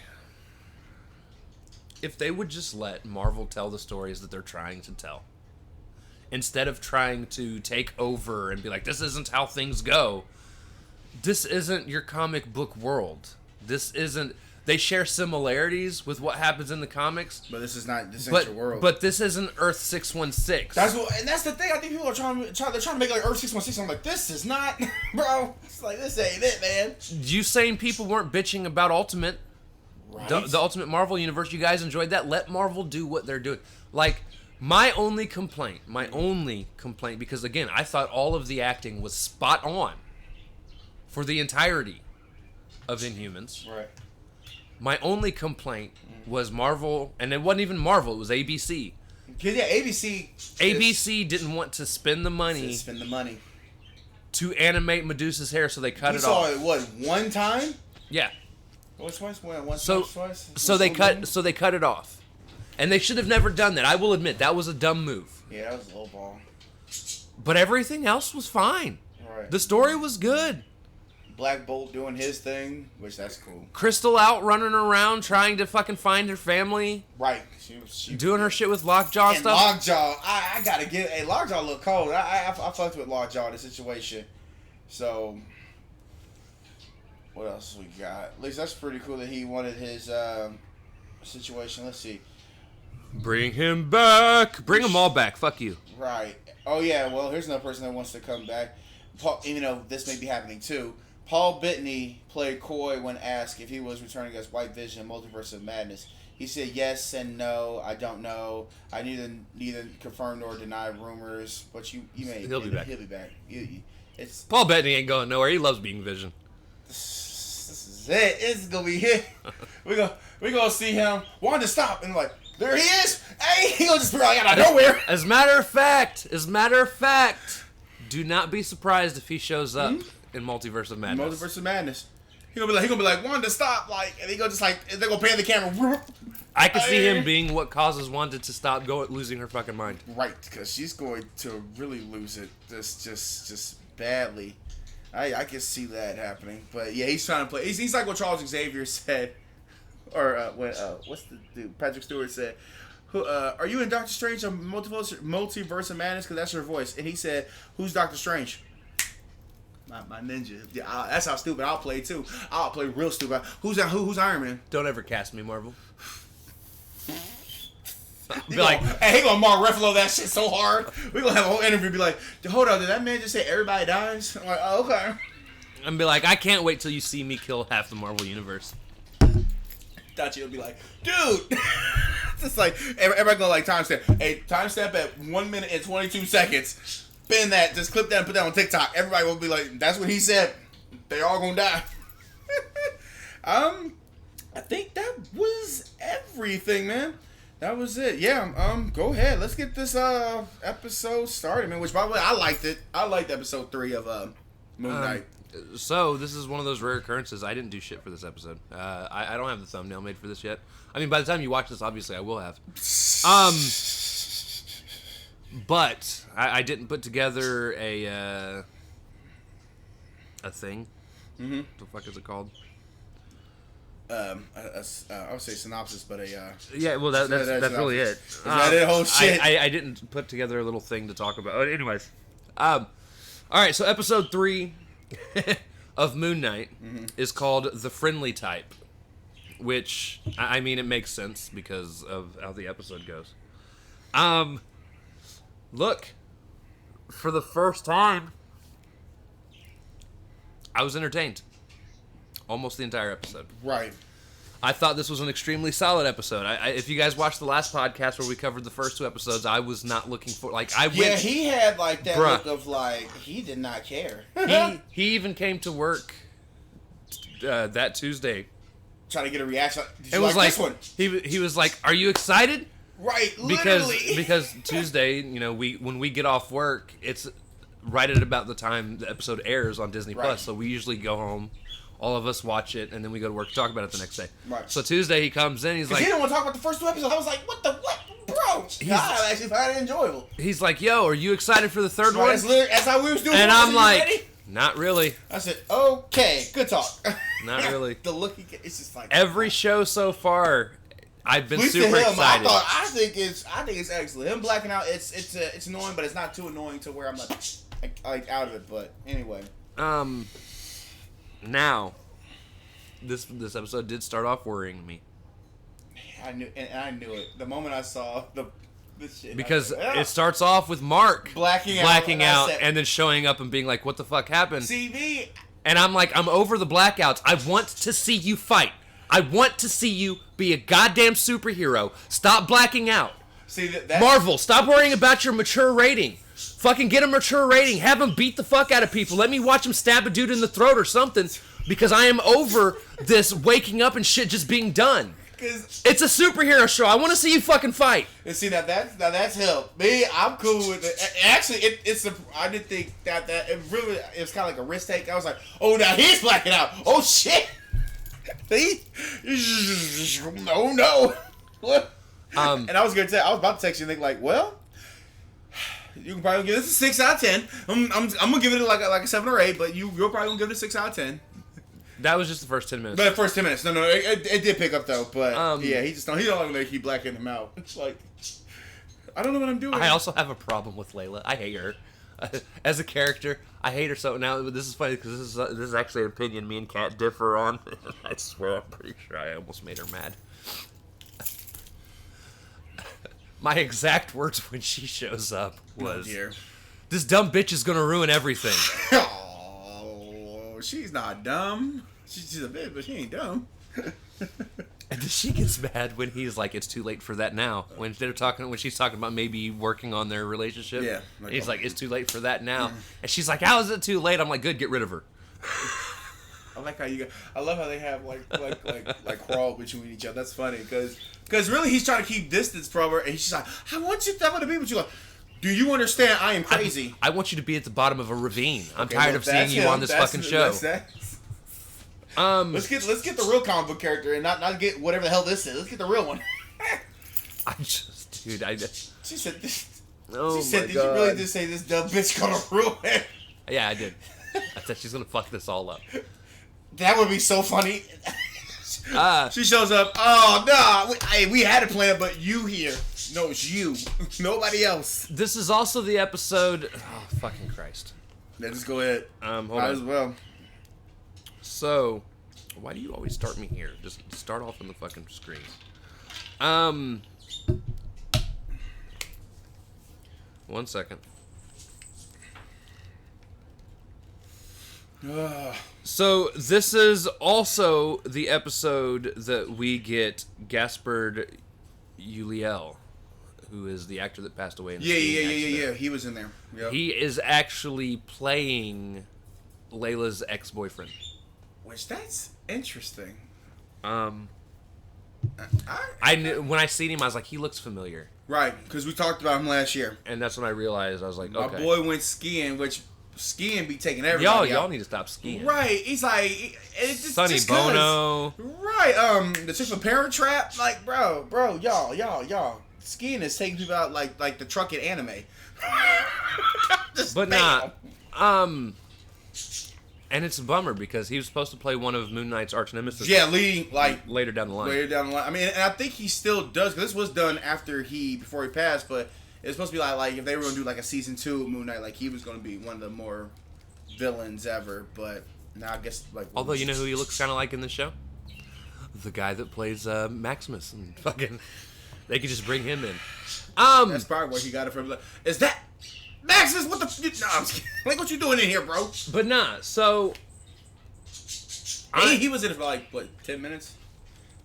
if they would just let Marvel tell the stories that they're trying to tell, instead of trying to take over and be like, this isn't how things go. This isn't your comic book world. This isn't... They share similarities with what happens in the comics. But this is not your world. But this isn't Earth 616. That's the thing. I think people are they're trying to make like Earth 616. I'm like, this is not, bro. It's like, this ain't it, man. You saying people weren't bitching about Ultimate, Right? the Ultimate Marvel Universe? You guys enjoyed that? Let Marvel do what they're doing. Like, my only complaint, because again, I thought all of the acting was spot on for the entirety of Inhumans. Right. My only complaint was Marvel, and it wasn't even Marvel, it was ABC. Cause yeah, ABC didn't want to spend the money to animate Medusa's hair, so they cut it off. You saw it one time? Yeah. Twice? Twice? So they cut it off, and they should have never done that. I will admit that was a dumb move. Yeah, that was a low ball. But everything else was fine. Right. The story was good. Black Bolt doing his thing, which that's cool. Crystal out running around trying to fucking find her family. Right. She doing her shit with Lockjaw and stuff. Lockjaw, I gotta give. Hey, Lockjaw look cold. I fucked with Lockjaw in this situation. So, what else we got? At least that's pretty cool that he wanted his situation. Let's see. Bring him back. Bring them all back. Fuck you. Right. Oh yeah. Well, here's another person that wants to come back. Paul, even though this may be happening too. Paul Bettany played coy when asked if he was returning as White Vision in Multiverse of Madness. He said yes and no. I don't know. I neither confirm nor deny rumors. But you may. He'll be back. He'll be back. It's Paul Bettany ain't going nowhere. He loves being Vision. This is it. It's gonna be it. We gonna see him. Wanda, stop! And like, there he is. Hey, he gonna just be like out of nowhere. As a matter of fact, do not be surprised if he shows up in Multiverse of Madness. Multiverse of Madness. He gonna be like, Wanda, stop! Like, and he gonna just like, they're gonna pan the camera. I could see him being what causes Wanda to stop losing her fucking mind. Right, because she's going to really lose it, just badly. I can see that happening, but yeah, he's trying to play. He's like what Charles Xavier said, or what's the dude? Patrick Stewart said, "Are you in Doctor Strange or Multiverse of Madness? Because that's your voice." And he said, "Who's Doctor Strange?" My ninja. Yeah, that's how stupid I'll play too. I'll play real stupid. Who's Iron Man? Don't ever cast me, Marvel. Be like, hey, he gonna Mark Ruffalo that shit so hard. We gonna have a whole interview. Be like, hold on, did that man just say everybody dies? I'm like, oh, okay. And be like, I can't wait till you see me kill half the Marvel universe. Thought you'd be like, dude. Just like everybody gonna like timestamp. Hey, timestamp at 1 minute and 22 seconds. Spin that, just clip that and put that on TikTok. Everybody will be like, that's what he said. They all gonna die. I think that was everything, man. That was it. Yeah, go ahead. Let's get this episode started, man. Which, by the way, I liked it. I liked episode 3 of Moon Knight. So, this is one of those rare occurrences. I didn't do shit for this episode. I don't have the thumbnail made for this yet. I mean, by the time you watch this, obviously, I will have. But I didn't put together a thing. Mm-hmm. What the fuck is it called? I would say synopsis, but yeah, well, that's really it. Is that it? Whole shit. I didn't put together a little thing to talk about. Anyways, all right. So episode 3 of Moon Knight is called The Friendly Type, which I mean it makes sense because of how the episode goes. Look, for the first time, I was entertained. Almost the entire episode. Right. I thought this was an extremely solid episode. If you guys watched the last podcast where we covered the first 2 episodes, I was not looking for Yeah, he had like that look of like he did not care. he even came to work that Tuesday, trying to get a reaction. It was like this one? He was like, "Are you excited?" Right, literally. Because Tuesday, you know, when we get off work, it's right at about the time the episode airs on Disney Plus. So we usually go home. All of us watch it, and then we go to work to talk about it the next day. Right. So Tuesday he comes in, he's like... he didn't want to talk about the first 2 episodes. I was like, what? Bro! I actually found it enjoyable. He's like, yo, are you excited for the third one? That's how we was doing it. And I'm like, ready? Not really. I said, okay, good talk. Not really. The look he gets, it's just like... Every show so far, I've been super excited. I think it's excellent. Him blacking out, it's annoying, but it's not too annoying to where I'm like out of it. But anyway. Now... This episode did start off worrying me. I knew it. The moment I saw this shit. Because it starts off with Mark blacking out and then showing up and being like, what the fuck happened? CV. And I'm like, I'm over the blackouts. I want to see you fight. I want to see you be a goddamn superhero. Stop blacking out. See, Marvel, stop worrying about your mature rating. Fucking get a mature rating. Have him beat the fuck out of people. Let me watch him stab a dude in the throat or something. Because I am over this waking up and shit just being done. It's a superhero show. I want to see you fucking fight. And see, that's him. Me, I'm cool with it. Actually, I did think that it was kind of like a risk take. I was like, oh, now he's blacking out. Oh shit. Oh no. What? And I was about to text you and think like, well, you can probably give this a 6 out of 10. I'm gonna give it like a 7 or 8, but you're probably gonna give it a 6 out of 10. That was just the first 10 minutes. But the first 10 minutes. No, it did pick up though. But yeah, he don't like when they keep blacking him out. It's like, I don't know what I'm doing. I also have a problem with Layla. I hate her. As a character, I hate her so. Now, this is funny because this is actually an opinion me and Kat differ on. I swear, I'm pretty sure I almost made her mad. My exact words when she shows up Oh, was, dear. "This dumb bitch is gonna ruin everything." Oh, she's not dumb. She's a bitch, but she ain't dumb. And then she gets mad when he's like, "It's too late for that now." When she's talking about maybe working on their relationship. Yeah. And he's like, "It's too late for that now." And she's like, "How is it too late?" I'm like, "Good, get rid of her." I like how I love how they have like crawl between each other. That's funny because really he's trying to keep distance from her, and she's like, "I want you to be with you." Like, do you understand? I am crazy. I want you to be at the bottom of a ravine. I'm Okay, tired well, of seeing you him. on this fucking show. Let's get the real comic book character and not get whatever the hell this is. Let's get the real one. She said this. Oh She said, my "Did God. you really just say this dumb bitch gonna ruin?" Yeah, I did. I said she's gonna fuck this all up. That would be so funny. Ah. She shows up. Oh no, we had a plan, but you here. No, it's you. Nobody else. This is also the episode. Oh, fucking Christ. Yeah, just go ahead. Hold Might as on. well. So, why do you always start me here? Just start off on the fucking screen. One second. So this is also the episode that we get Gaspard Ulliel, who is the actor that passed away in the skiing accident. Yeah. He was in there. Yep. He is actually playing Layla's ex-boyfriend. Which that's interesting. I knew, when I seen him, I was like, he looks familiar, Right, because we talked about him last year. and that's when I realized I was like, My okay, boy went skiing, which skiing be taking everybody y'all out. need to stop skiing. Right, he's like, it's just Sonny just 'cause. Bono. Right, the chick from Parent Trap, like, bro, y'all. Skiing is taking people out like the truck in anime. Just But bam. not. And it's a bummer because he was supposed to play one of Moon Knight's arch nemesis. Yeah, leading like later down the line. later down the line. I mean, and I think he still does because this was done before he passed. But it's supposed to be like if they were gonna do like a season 2 of Moon Knight, like he was gonna be one of the more villains ever. But now I guess like Although you know who he looks kind of like in the show, the guy that plays Maximus, and fucking they could just bring him in. That's probably where he got it from. Like, is that Maximus? What the? No, I'm just kidding. Like, what you doing in here, bro? But nah, so He was in it for like what 10 minutes,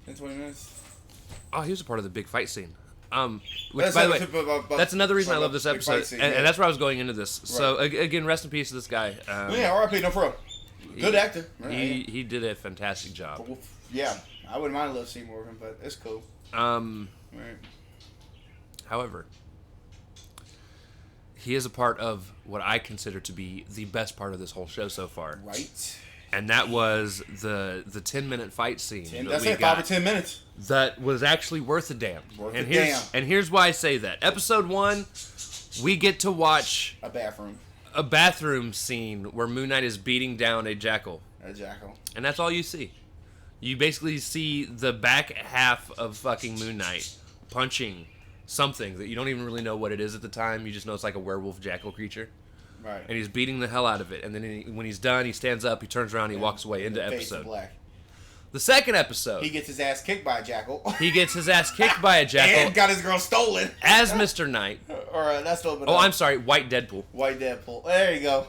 10, 20 minutes. he was a part of the big fight scene. Which, by the way, that's another reason I love this episode, and that's where I was going into this. So again, rest in peace to this guy. Yeah, R.I.P. No pro. Good actor. He did a fantastic job. Yeah, I wouldn't mind a little scene more of him, but it's cool. Right. However, he is a part of what I consider to be the best part of this whole show so far. Right. And that was the 10-minute fight scene. That's it, 5 or 10 minutes. That was actually worth a damn. Worth and a here's, damn. And here's why I say that. Episode 1, we get to watch A bathroom scene where Moon Knight is beating down a jackal. A jackal. And that's all you see. You basically see the back half of fucking Moon Knight punching something that you don't even really know what it is at the time. You just know it's like a werewolf jackal creature. Right. And he's beating the hell out of it. And then when he's done, he stands up, he turns around, he walks away into episode. Black. The second episode. He gets his ass kicked by a jackal. He gets his ass kicked by a jackal. And got his girl stolen. As Mr. Knight. Or that's stolen. Oh, I'm sorry, White Deadpool. White Deadpool. There you go.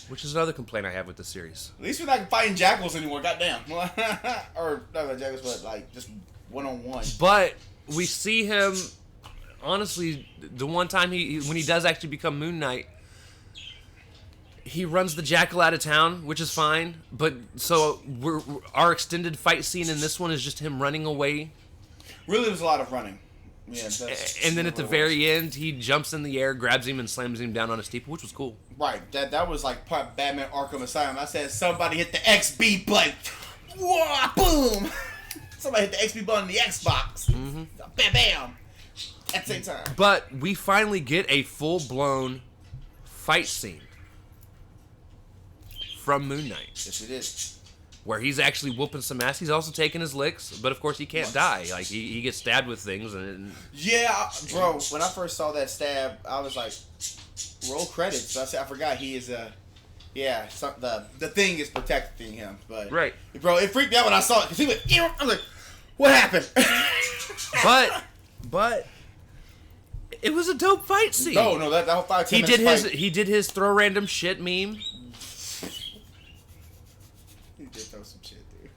Which is another complaint I have with the series. At least we're not fighting jackals anymore. Goddamn. Or not jackals, but like just 1-on-1. But we see him. Honestly, the one time when he does actually become Moon Knight, he runs the jackal out of town, which is fine. But so our extended fight scene in this one is just him running away. Really, there's a lot of running. Yeah, and then at the very end, he jumps in the air, grabs him, and slams him down on a steeple, which was cool. Right. That was like Batman Arkham Asylum. I said somebody hit the XB button. Whoa, boom. Somebody hit the XB button on the Xbox. Mm-hmm. Bam, bam. At the same time. But we finally get a full-blown fight scene from Moon Knight. Yes, it is. Where he's actually whooping some ass. He's also taking his licks, but of course he can't die. Like he gets stabbed with things, and yeah, bro. When I first saw that stab, I was like, roll credits. So I forgot he is the thing is protecting him. But right, bro, it freaked me out when I saw it because he went. I was like, what happened? but It was a dope fight scene. No, that whole 5-10 He minutes did fight. he did his throw random shit meme. He did throw some shit, dude.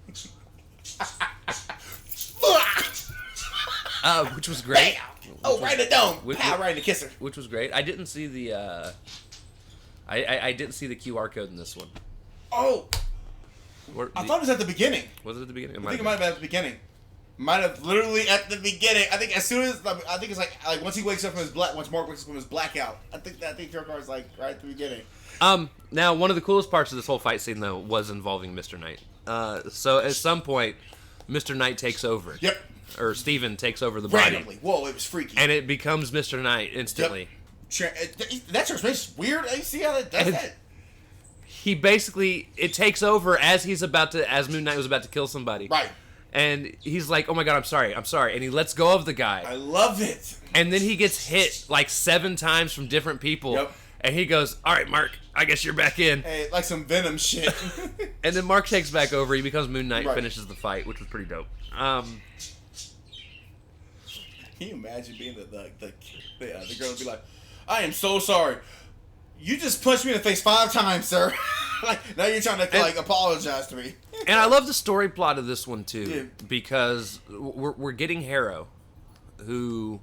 Which was great. Bam! Oh, right in the dome. Which- Pow, right in the kisser. Which was great. I didn't see the I didn't see the QR code in this one. Oh, I thought it was at the beginning. Was it at the beginning? I think it might have been at the beginning. Might have literally at the beginning. I think as soon as I think it's like once he wakes up from his once Mark wakes up from his blackout. I think your card's like right at the beginning. Now one of the coolest parts of this whole fight scene though was involving Mr. Knight. So at some point, Mr. Knight takes over. Yep. Or Steven takes over the body. Randomly. Whoa, it was freaky. And it becomes Mr. Knight instantly. Yep. That transformation's weird. You see how that does that? He basically it takes over as Moon Knight was about to kill somebody. Right. And he's like, "Oh my god, I'm sorry," and he lets go of the guy. I love it. And then he gets hit like 7 times from different people. Yep. And he goes, "All right, Mark, I guess you're back in." Hey, like some Venom shit. And then Mark takes back over. He becomes Moon Knight, Right. finishes the fight, which was pretty dope. Can you imagine being the girl would be like, "I am so sorry. You just punched me in the face 5 times, sir. Like now you're trying to like apologize to me." And I love the story plot of this one too, Yeah. because we're getting Harrow, who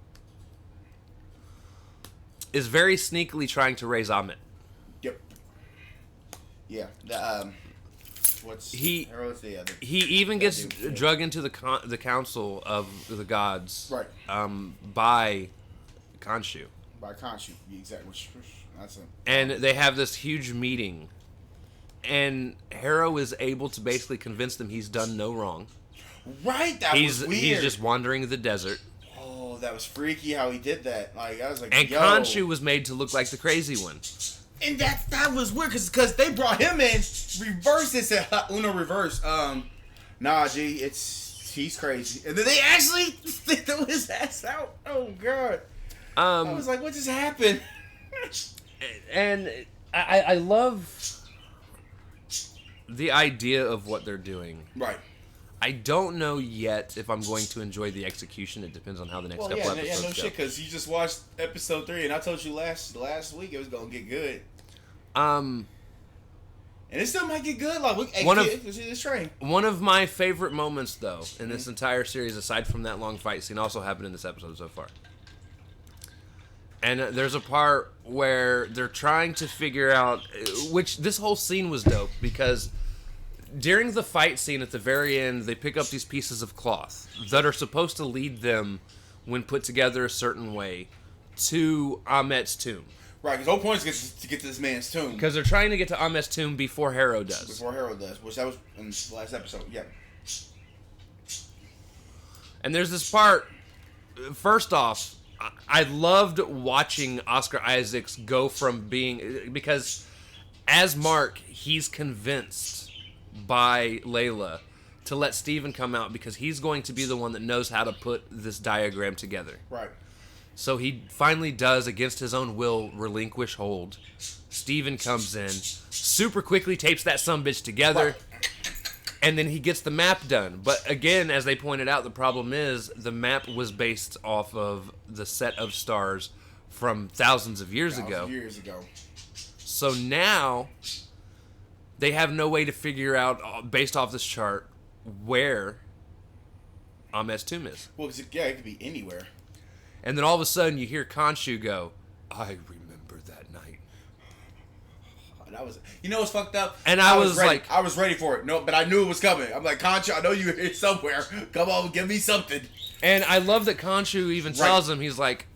is very sneakily trying to raise Amit. Yep. Yeah. What's He the other? He even gets dude, yeah. drug into the council of the gods, Right. by Khonshu. By Khonshu, exactly. Which that's a. And they have this huge meeting, and Harrow is able to basically convince them he's done no wrong. Right. That was weird. He's just wandering the desert. Oh, that was freaky how he did that. Like I was like, And yo. Khonshu was made to look like the crazy one. And that was weird because they brought him in reverse. They said Uno reverse. Nah, G, he's crazy. And then they actually threw his ass out. Oh god. I was like, what just happened? And I love the idea of what they're doing. Right. I don't know yet if I'm going to enjoy the execution. It depends on how the next couple episodes no go. shit. Because you just watched episode 3, and I told you last week it was gonna get good. And it still might get good. Like this train. One of my favorite moments, though, in this entire series, aside from that long fight scene, also happened in this episode so far. And there's a part where they're trying to figure out, which this whole scene was dope because during the fight scene at the very end, they pick up these pieces of cloth that are supposed to lead them, when put together a certain way, to Amet's tomb. Right, because the whole point is to get to this man's tomb. Because they're trying to get to Amet's tomb before Harrow does. Before Harold does, which that was in the last episode. Yeah. And there's this part, first off, I loved watching Oscar Isaacs go from being, because as Mark, he's convinced by Layla to let Steven come out because he's going to be the one that knows how to put this diagram together. Right. So he finally does, against his own will, relinquish hold. Steven comes in, super quickly tapes that sumbitch together, Right. and then he gets the map done. But again, as they pointed out, the problem is the map was based off of the set of stars from thousands of years ago. So now they have no way to figure out, based off this chart, where Amet's tomb is. Well, it could be anywhere. And then all of a sudden you hear Khonshu go, "I remember that night." That was, what's fucked up? And I was ready. like, I was ready for it. No, but I knew it was coming. I'm like, Khonshu, I know you're here somewhere. Come on, give me something. and I love that Khonshu even tells him, he's like,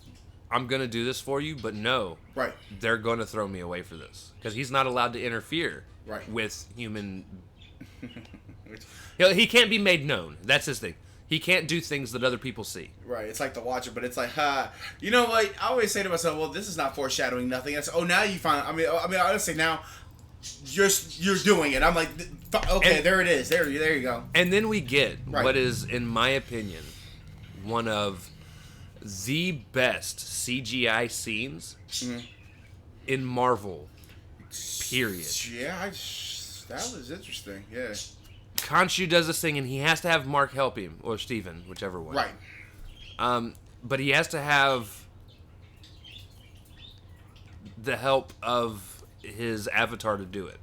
"I'm going to do this for you, but no, Right. they're going to throw me away for this." Because he's not allowed to interfere with human... He can't be made known. That's his thing. He can't do things that other people see. Right. It's like The Watcher, but it's like, you know, like I always say to myself, well, this is not foreshadowing nothing. It's, now you find. I mean, I would say now you're doing it. I'm like, okay, And- there it is. There you go. And then we get Right. what is, in my opinion, one of the best CGI scenes in Marvel, period. Yeah, that was interesting. Yeah. Khonshu does this thing, and he has to have Mark help him, or Steven, whichever one. Right. But he has to have the help of his avatar to do it.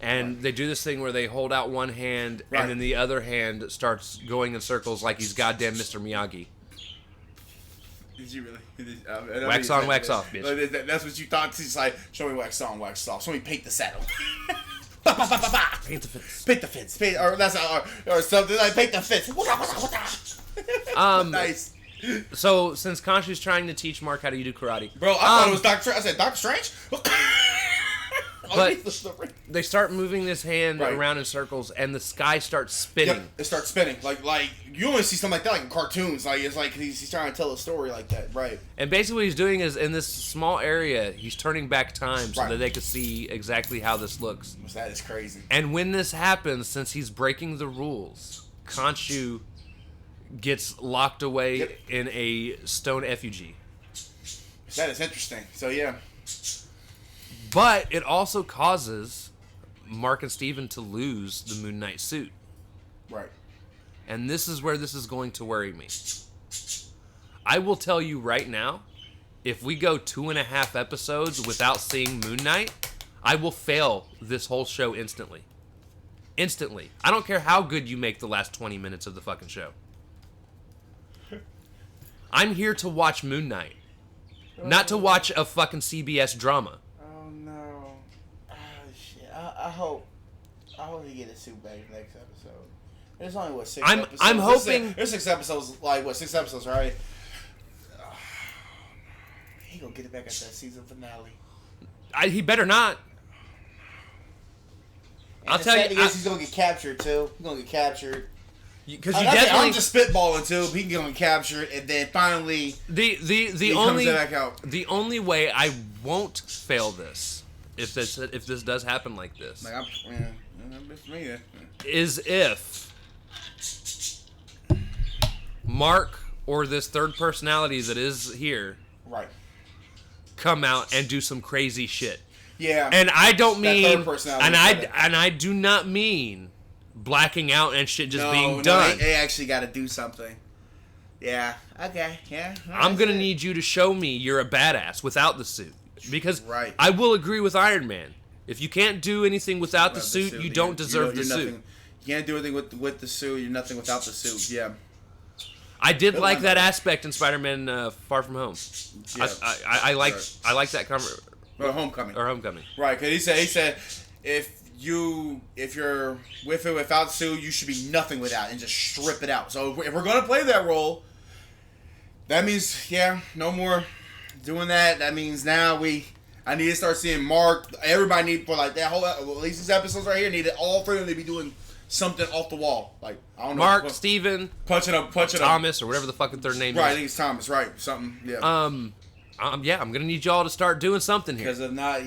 And they do this thing where they hold out one hand, and then the other hand starts going in circles like he's goddamn Mr. Miyagi. Did you really? Wax on, wax off, bitch. That's what you thought. She's like, show me wax on, wax off. Show me paint the saddle. Paint the fence. Paint the fence. Or that's or something like paint the fence. Nice. So since Khonshu's trying to teach Mark how to do karate, Bro, I thought it was Doctor. I said Doctor Strange. But they start moving this hand around in circles, and the sky starts spinning. Yep, it starts spinning. Like you only see something like that like in cartoons. Like it's like he's trying to tell a story like that, right? And basically, what he's doing is in this small area, he's turning back time so that they can see exactly how this looks. That is crazy. And when this happens, since he's breaking the rules, Khonshu gets locked away in a stone effigy. That is interesting. So yeah. But it also causes Mark and Steven to lose the Moon Knight suit. Right. And this is where this is going to worry me. I will tell you right now, if we go 2.5 episodes without seeing Moon Knight, I will fail this whole show instantly. Instantly. I don't care how good you make the last 20 minutes of the fucking show. I'm here to watch Moon Knight. Not to watch a fucking CBS drama. I hope he get his suit back next episode. There's only what 6 I'm episodes. hoping There's 6 episodes. Like what 6 episodes, right? He gonna get it back at that season finale. He better not. And I'll tell you, he's gonna get captured too. He's gonna get captured. Because I'm just spitballing too. He can get him captured, and then finally the only way I won't fail this. If this does happen like this, is if Mark or this third personality that is here, come out and do some crazy shit. Yeah, and I don't mean, and I do not mean blacking out and shit just being done. They actually got to do something. Yeah. Okay. Yeah. I'm gonna need you to show me you're a badass without the suit. Because I will agree with Iron Man. If you can't do anything without the suit, you don't deserve the suit. You can't do anything with the suit. You're nothing without the suit. Yeah. I did like that aspect in Spider-Man Far From Home. Yeah. I like that Homecoming. Right, because he said if you're with it without the suit, you should be nothing without and just strip it out. So if we're gonna play that role, that means no more doing that. That means now I need to start seeing Mark. Everybody need for like that whole at least these episodes right here needed all 3 of them to be doing something off the wall. Like I don't know. Mark, Steven, punching up, Thomas or whatever the fucking third name is. Right, I think it's Thomas. Right, something. Yeah. I'm gonna need y'all to start doing something here. Because if not,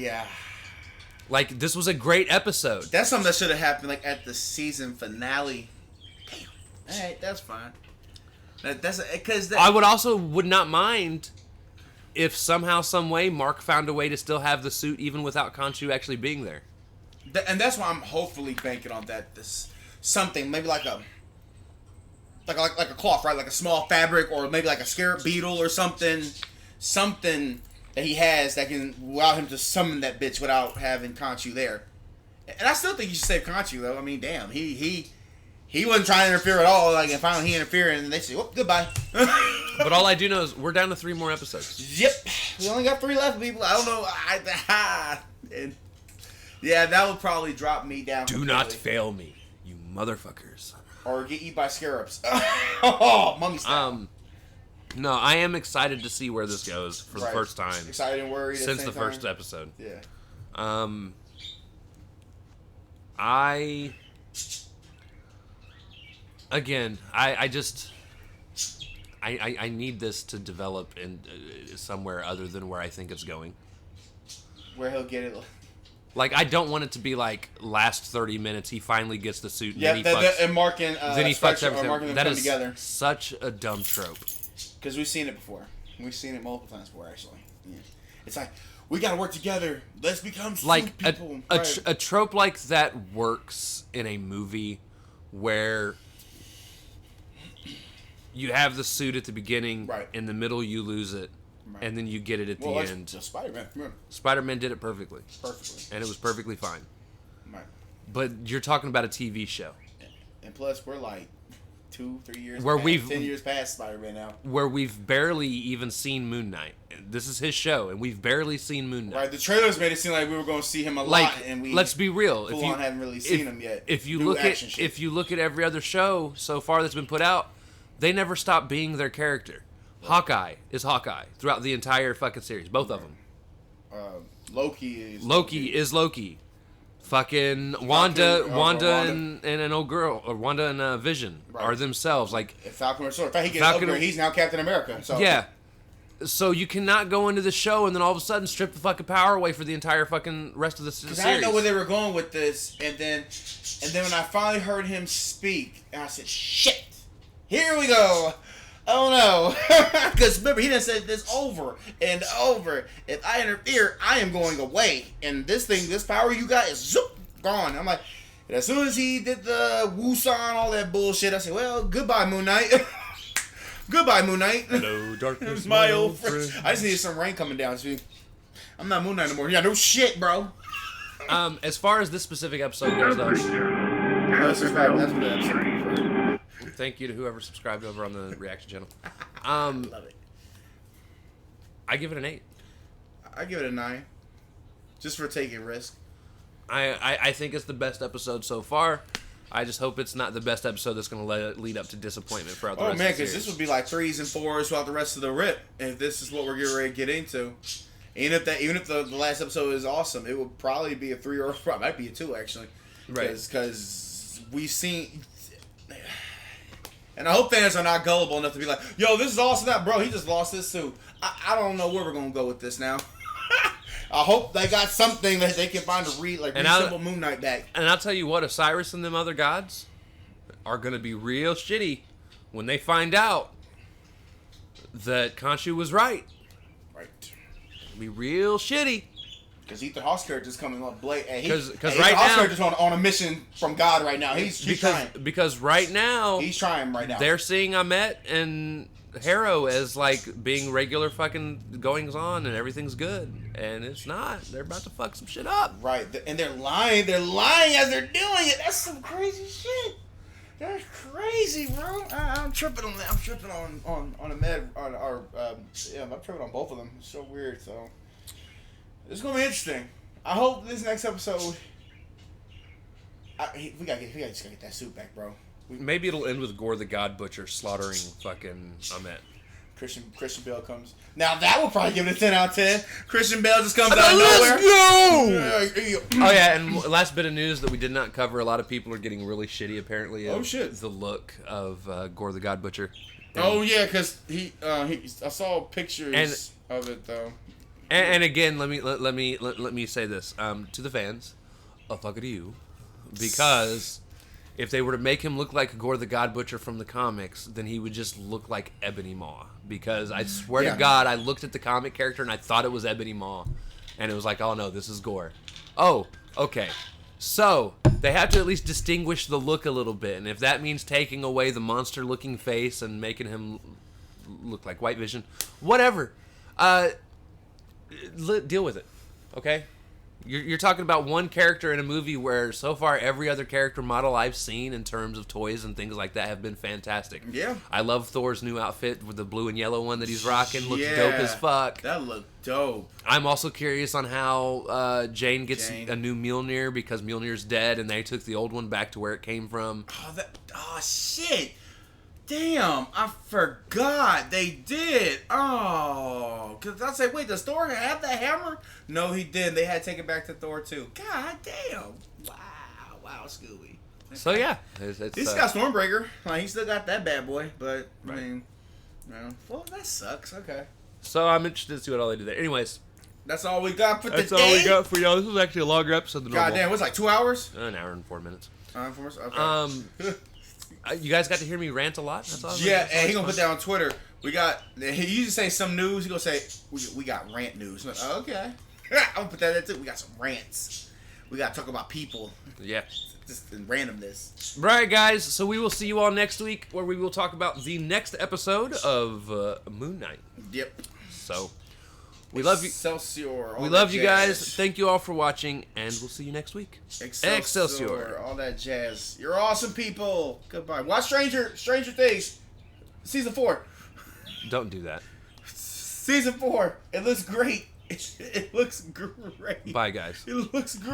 like this was a great episode. That's something that should have happened like at the season finale. Damn. All right, that's fine. That's because I would not mind if somehow, some way, Mark found a way to still have the suit even without Khonshu actually being there. And that's why I'm hopefully banking on that. This something maybe like a cloth, right? Like a small fabric, or maybe like a scarab beetle or something that he has that can allow him to summon that bitch without having Khonshu there. And I still think you should save Khonshu though. I mean, damn, he wasn't trying to interfere at all. Like, and finally he interfered, and they say, "Oh, goodbye." But all I do know is we're down to 3 more episodes. Yep, we only got 3 left, people. I don't know. And yeah, that will probably drop me down. Do not fail me, you motherfuckers. Or get eaten by scarabs. Oh, mummy style. No, I am excited to see where this goes for the first time. Excited and worried since the first episode. Yeah. I need this to develop in somewhere other than where I think it's going. Where he'll get it. Like, I don't want it to be like last 30 minutes he finally gets the suit and then fucks everything. That is together. Such a dumb trope. Because we've seen it before. We've seen it multiple times before, actually. Yeah. It's like, we gotta work together. Let's become like people. A trope like that works in a movie where you have the suit at the beginning, in the middle you lose it, Right. and then you get it at the like end. Spider-Man. Yeah. Spider-Man did it perfectly, Perfectly. and it was perfectly fine. Right. But you're talking about a TV show And plus, we're like 2-3 years Where past, we've- 10 years past Spider-Man now. where we've barely even seen Moon Knight. This is his show, and we've barely seen Moon Knight. Right, the trailers made it seem like we were going to see him a Like, lot, and we let's be real. full on haven't really seen him yet. If you Do look action at shit. if you look at every other show so far that's been put out, they never stop being their character. Hawkeye is Hawkeye throughout the entire fucking series, both of them. Loki is Loki. Fucking Wanda, Falcon, Wanda, Wanda. and an old girl, or Wanda and Vision Right. are themselves. Like, If Falcon or Sword. In fact, he gets Falcon- upgrade. He's now Captain America. So yeah. So you cannot go into the show and then all of a sudden strip the fucking power away for the entire fucking rest of the series. Because I didn't know where they were going with this, and then when I finally heard him speak, and I said, "Shit, here we go." Oh no, because remember he done said this over and over. If I interfere, I am going away, and this power you got is zoop, gone. I'm like, and as soon as he did the Wusan, all that bullshit, I said, "Well, goodbye, Moon Knight." Goodbye, Moon Knight. Hello, darkness, My old friend. I just needed some rain coming down. See, I'm not Moon Knight no more. Yeah, no shit, bro. As far as this specific episode goes, The though, creature That's has right, no that's what that strength. thank you to whoever subscribed over on the reaction channel. Love it. I give it an 8. I give it a 9, just for taking risk. I think it's the best episode so far. I just hope it's not the best episode that's going to lead up to disappointment throughout the Oh rest man, of the because series. this would be like 3s and 4s throughout the rest of the rip. If this is what we're getting ready to get into, even if the last episode is awesome, it would probably be a 3 or it might be a 2 actually. Right. Because we've seen. And I hope fans are not gullible enough to be like, "Yo, this is awesome." That bro, he just lost his suit. I don't know where we're gonna go with this now. I hope they got something that they can find to reassemble Moon Knight back. And I'll tell you what, Osiris and them other gods are going to be real shitty when they find out that Khonshu was right. Right. Be real shitty. Because Ethan Hawke's character's coming on Blade. Because Ethan right Hawke's now- character's on a mission from God right now. He's trying. Because right now He's trying right now. they're seeing Amet and Harrow as like being regular fucking goings on and everything's good, and it's not. They're about to fuck some shit up. Right. And they're lying. They're lying as they're doing it. That's some crazy shit. That's crazy, bro. I'm tripping on that. I'm tripping on a med. I'm tripping on both of them. It's so weird. So it's gonna be interesting. I hope this next episode. We gotta just gotta get that suit back, bro. Maybe it'll end with Gore the God Butcher slaughtering fucking Amet. Christian Bale comes. Now that will probably give it a 10 out of 10. Christian Bale just comes out of Let's nowhere. go! Oh yeah, and last bit of news that we did not cover. A lot of people are getting really shitty apparently. Oh, of shit. The look of Gore the God Butcher. Oh yeah, because I saw pictures of it though. And again, let me say this to the fans, fuck it to you, because if they were to make him look like Gore the God Butcher from the comics, then he would just look like Ebony Maw. Because I swear Yeah. to God, I looked at the comic character and I thought it was Ebony Maw, and it was like, oh no, this is Gore. Oh, okay. So they have to at least distinguish the look a little bit, and if that means taking away the monster-looking face and making him look like White Vision, whatever. Deal with it, okay? You're talking about one character in a movie where so far every other character model I've seen in terms of toys and things like that have been fantastic. Yeah. I love Thor's new outfit with the blue and yellow one that he's rocking. Looks dope as fuck. That looked dope. I'm also curious on how Jane gets Jane. a new Mjolnir because Mjolnir's dead and they took the old one back to where it came from. Oh shit. Damn, I forgot they did. Oh, because I say, wait, does Thor have that hammer? No, he didn't. They had to take it back to Thor too. God damn. Wow, Scooby. So yeah, it's He's got Stormbreaker. Like, he still got that bad boy, but Right. I mean, well, that sucks. Okay, so I'm interested to see what all they do there. Anyways, that's all we got for that's today. all we got for y'all. This was actually a longer episode than normal. God damn, what's like 2 hours? An hour and 4 minutes. Okay. You guys got to hear me rant a lot. That's all. Yeah, and he gonna put that on Twitter. He usually say some news. He gonna say we got rant news. I'm like, okay, I'm gonna put that in too. We got some rants. We gotta talk about people, Yeah. just in randomness. Right, guys. So we will see you all next week, where we will talk about the next episode of Moon Knight. Yep. So We love you. Excelsior. We love you guys. Thank you all for watching, and we'll see you next week. Excelsior. All that jazz. You're awesome people. Goodbye. Watch Stranger Things. Season 4. Don't do that. Season 4. It looks great. It looks great. Bye, guys. It looks great.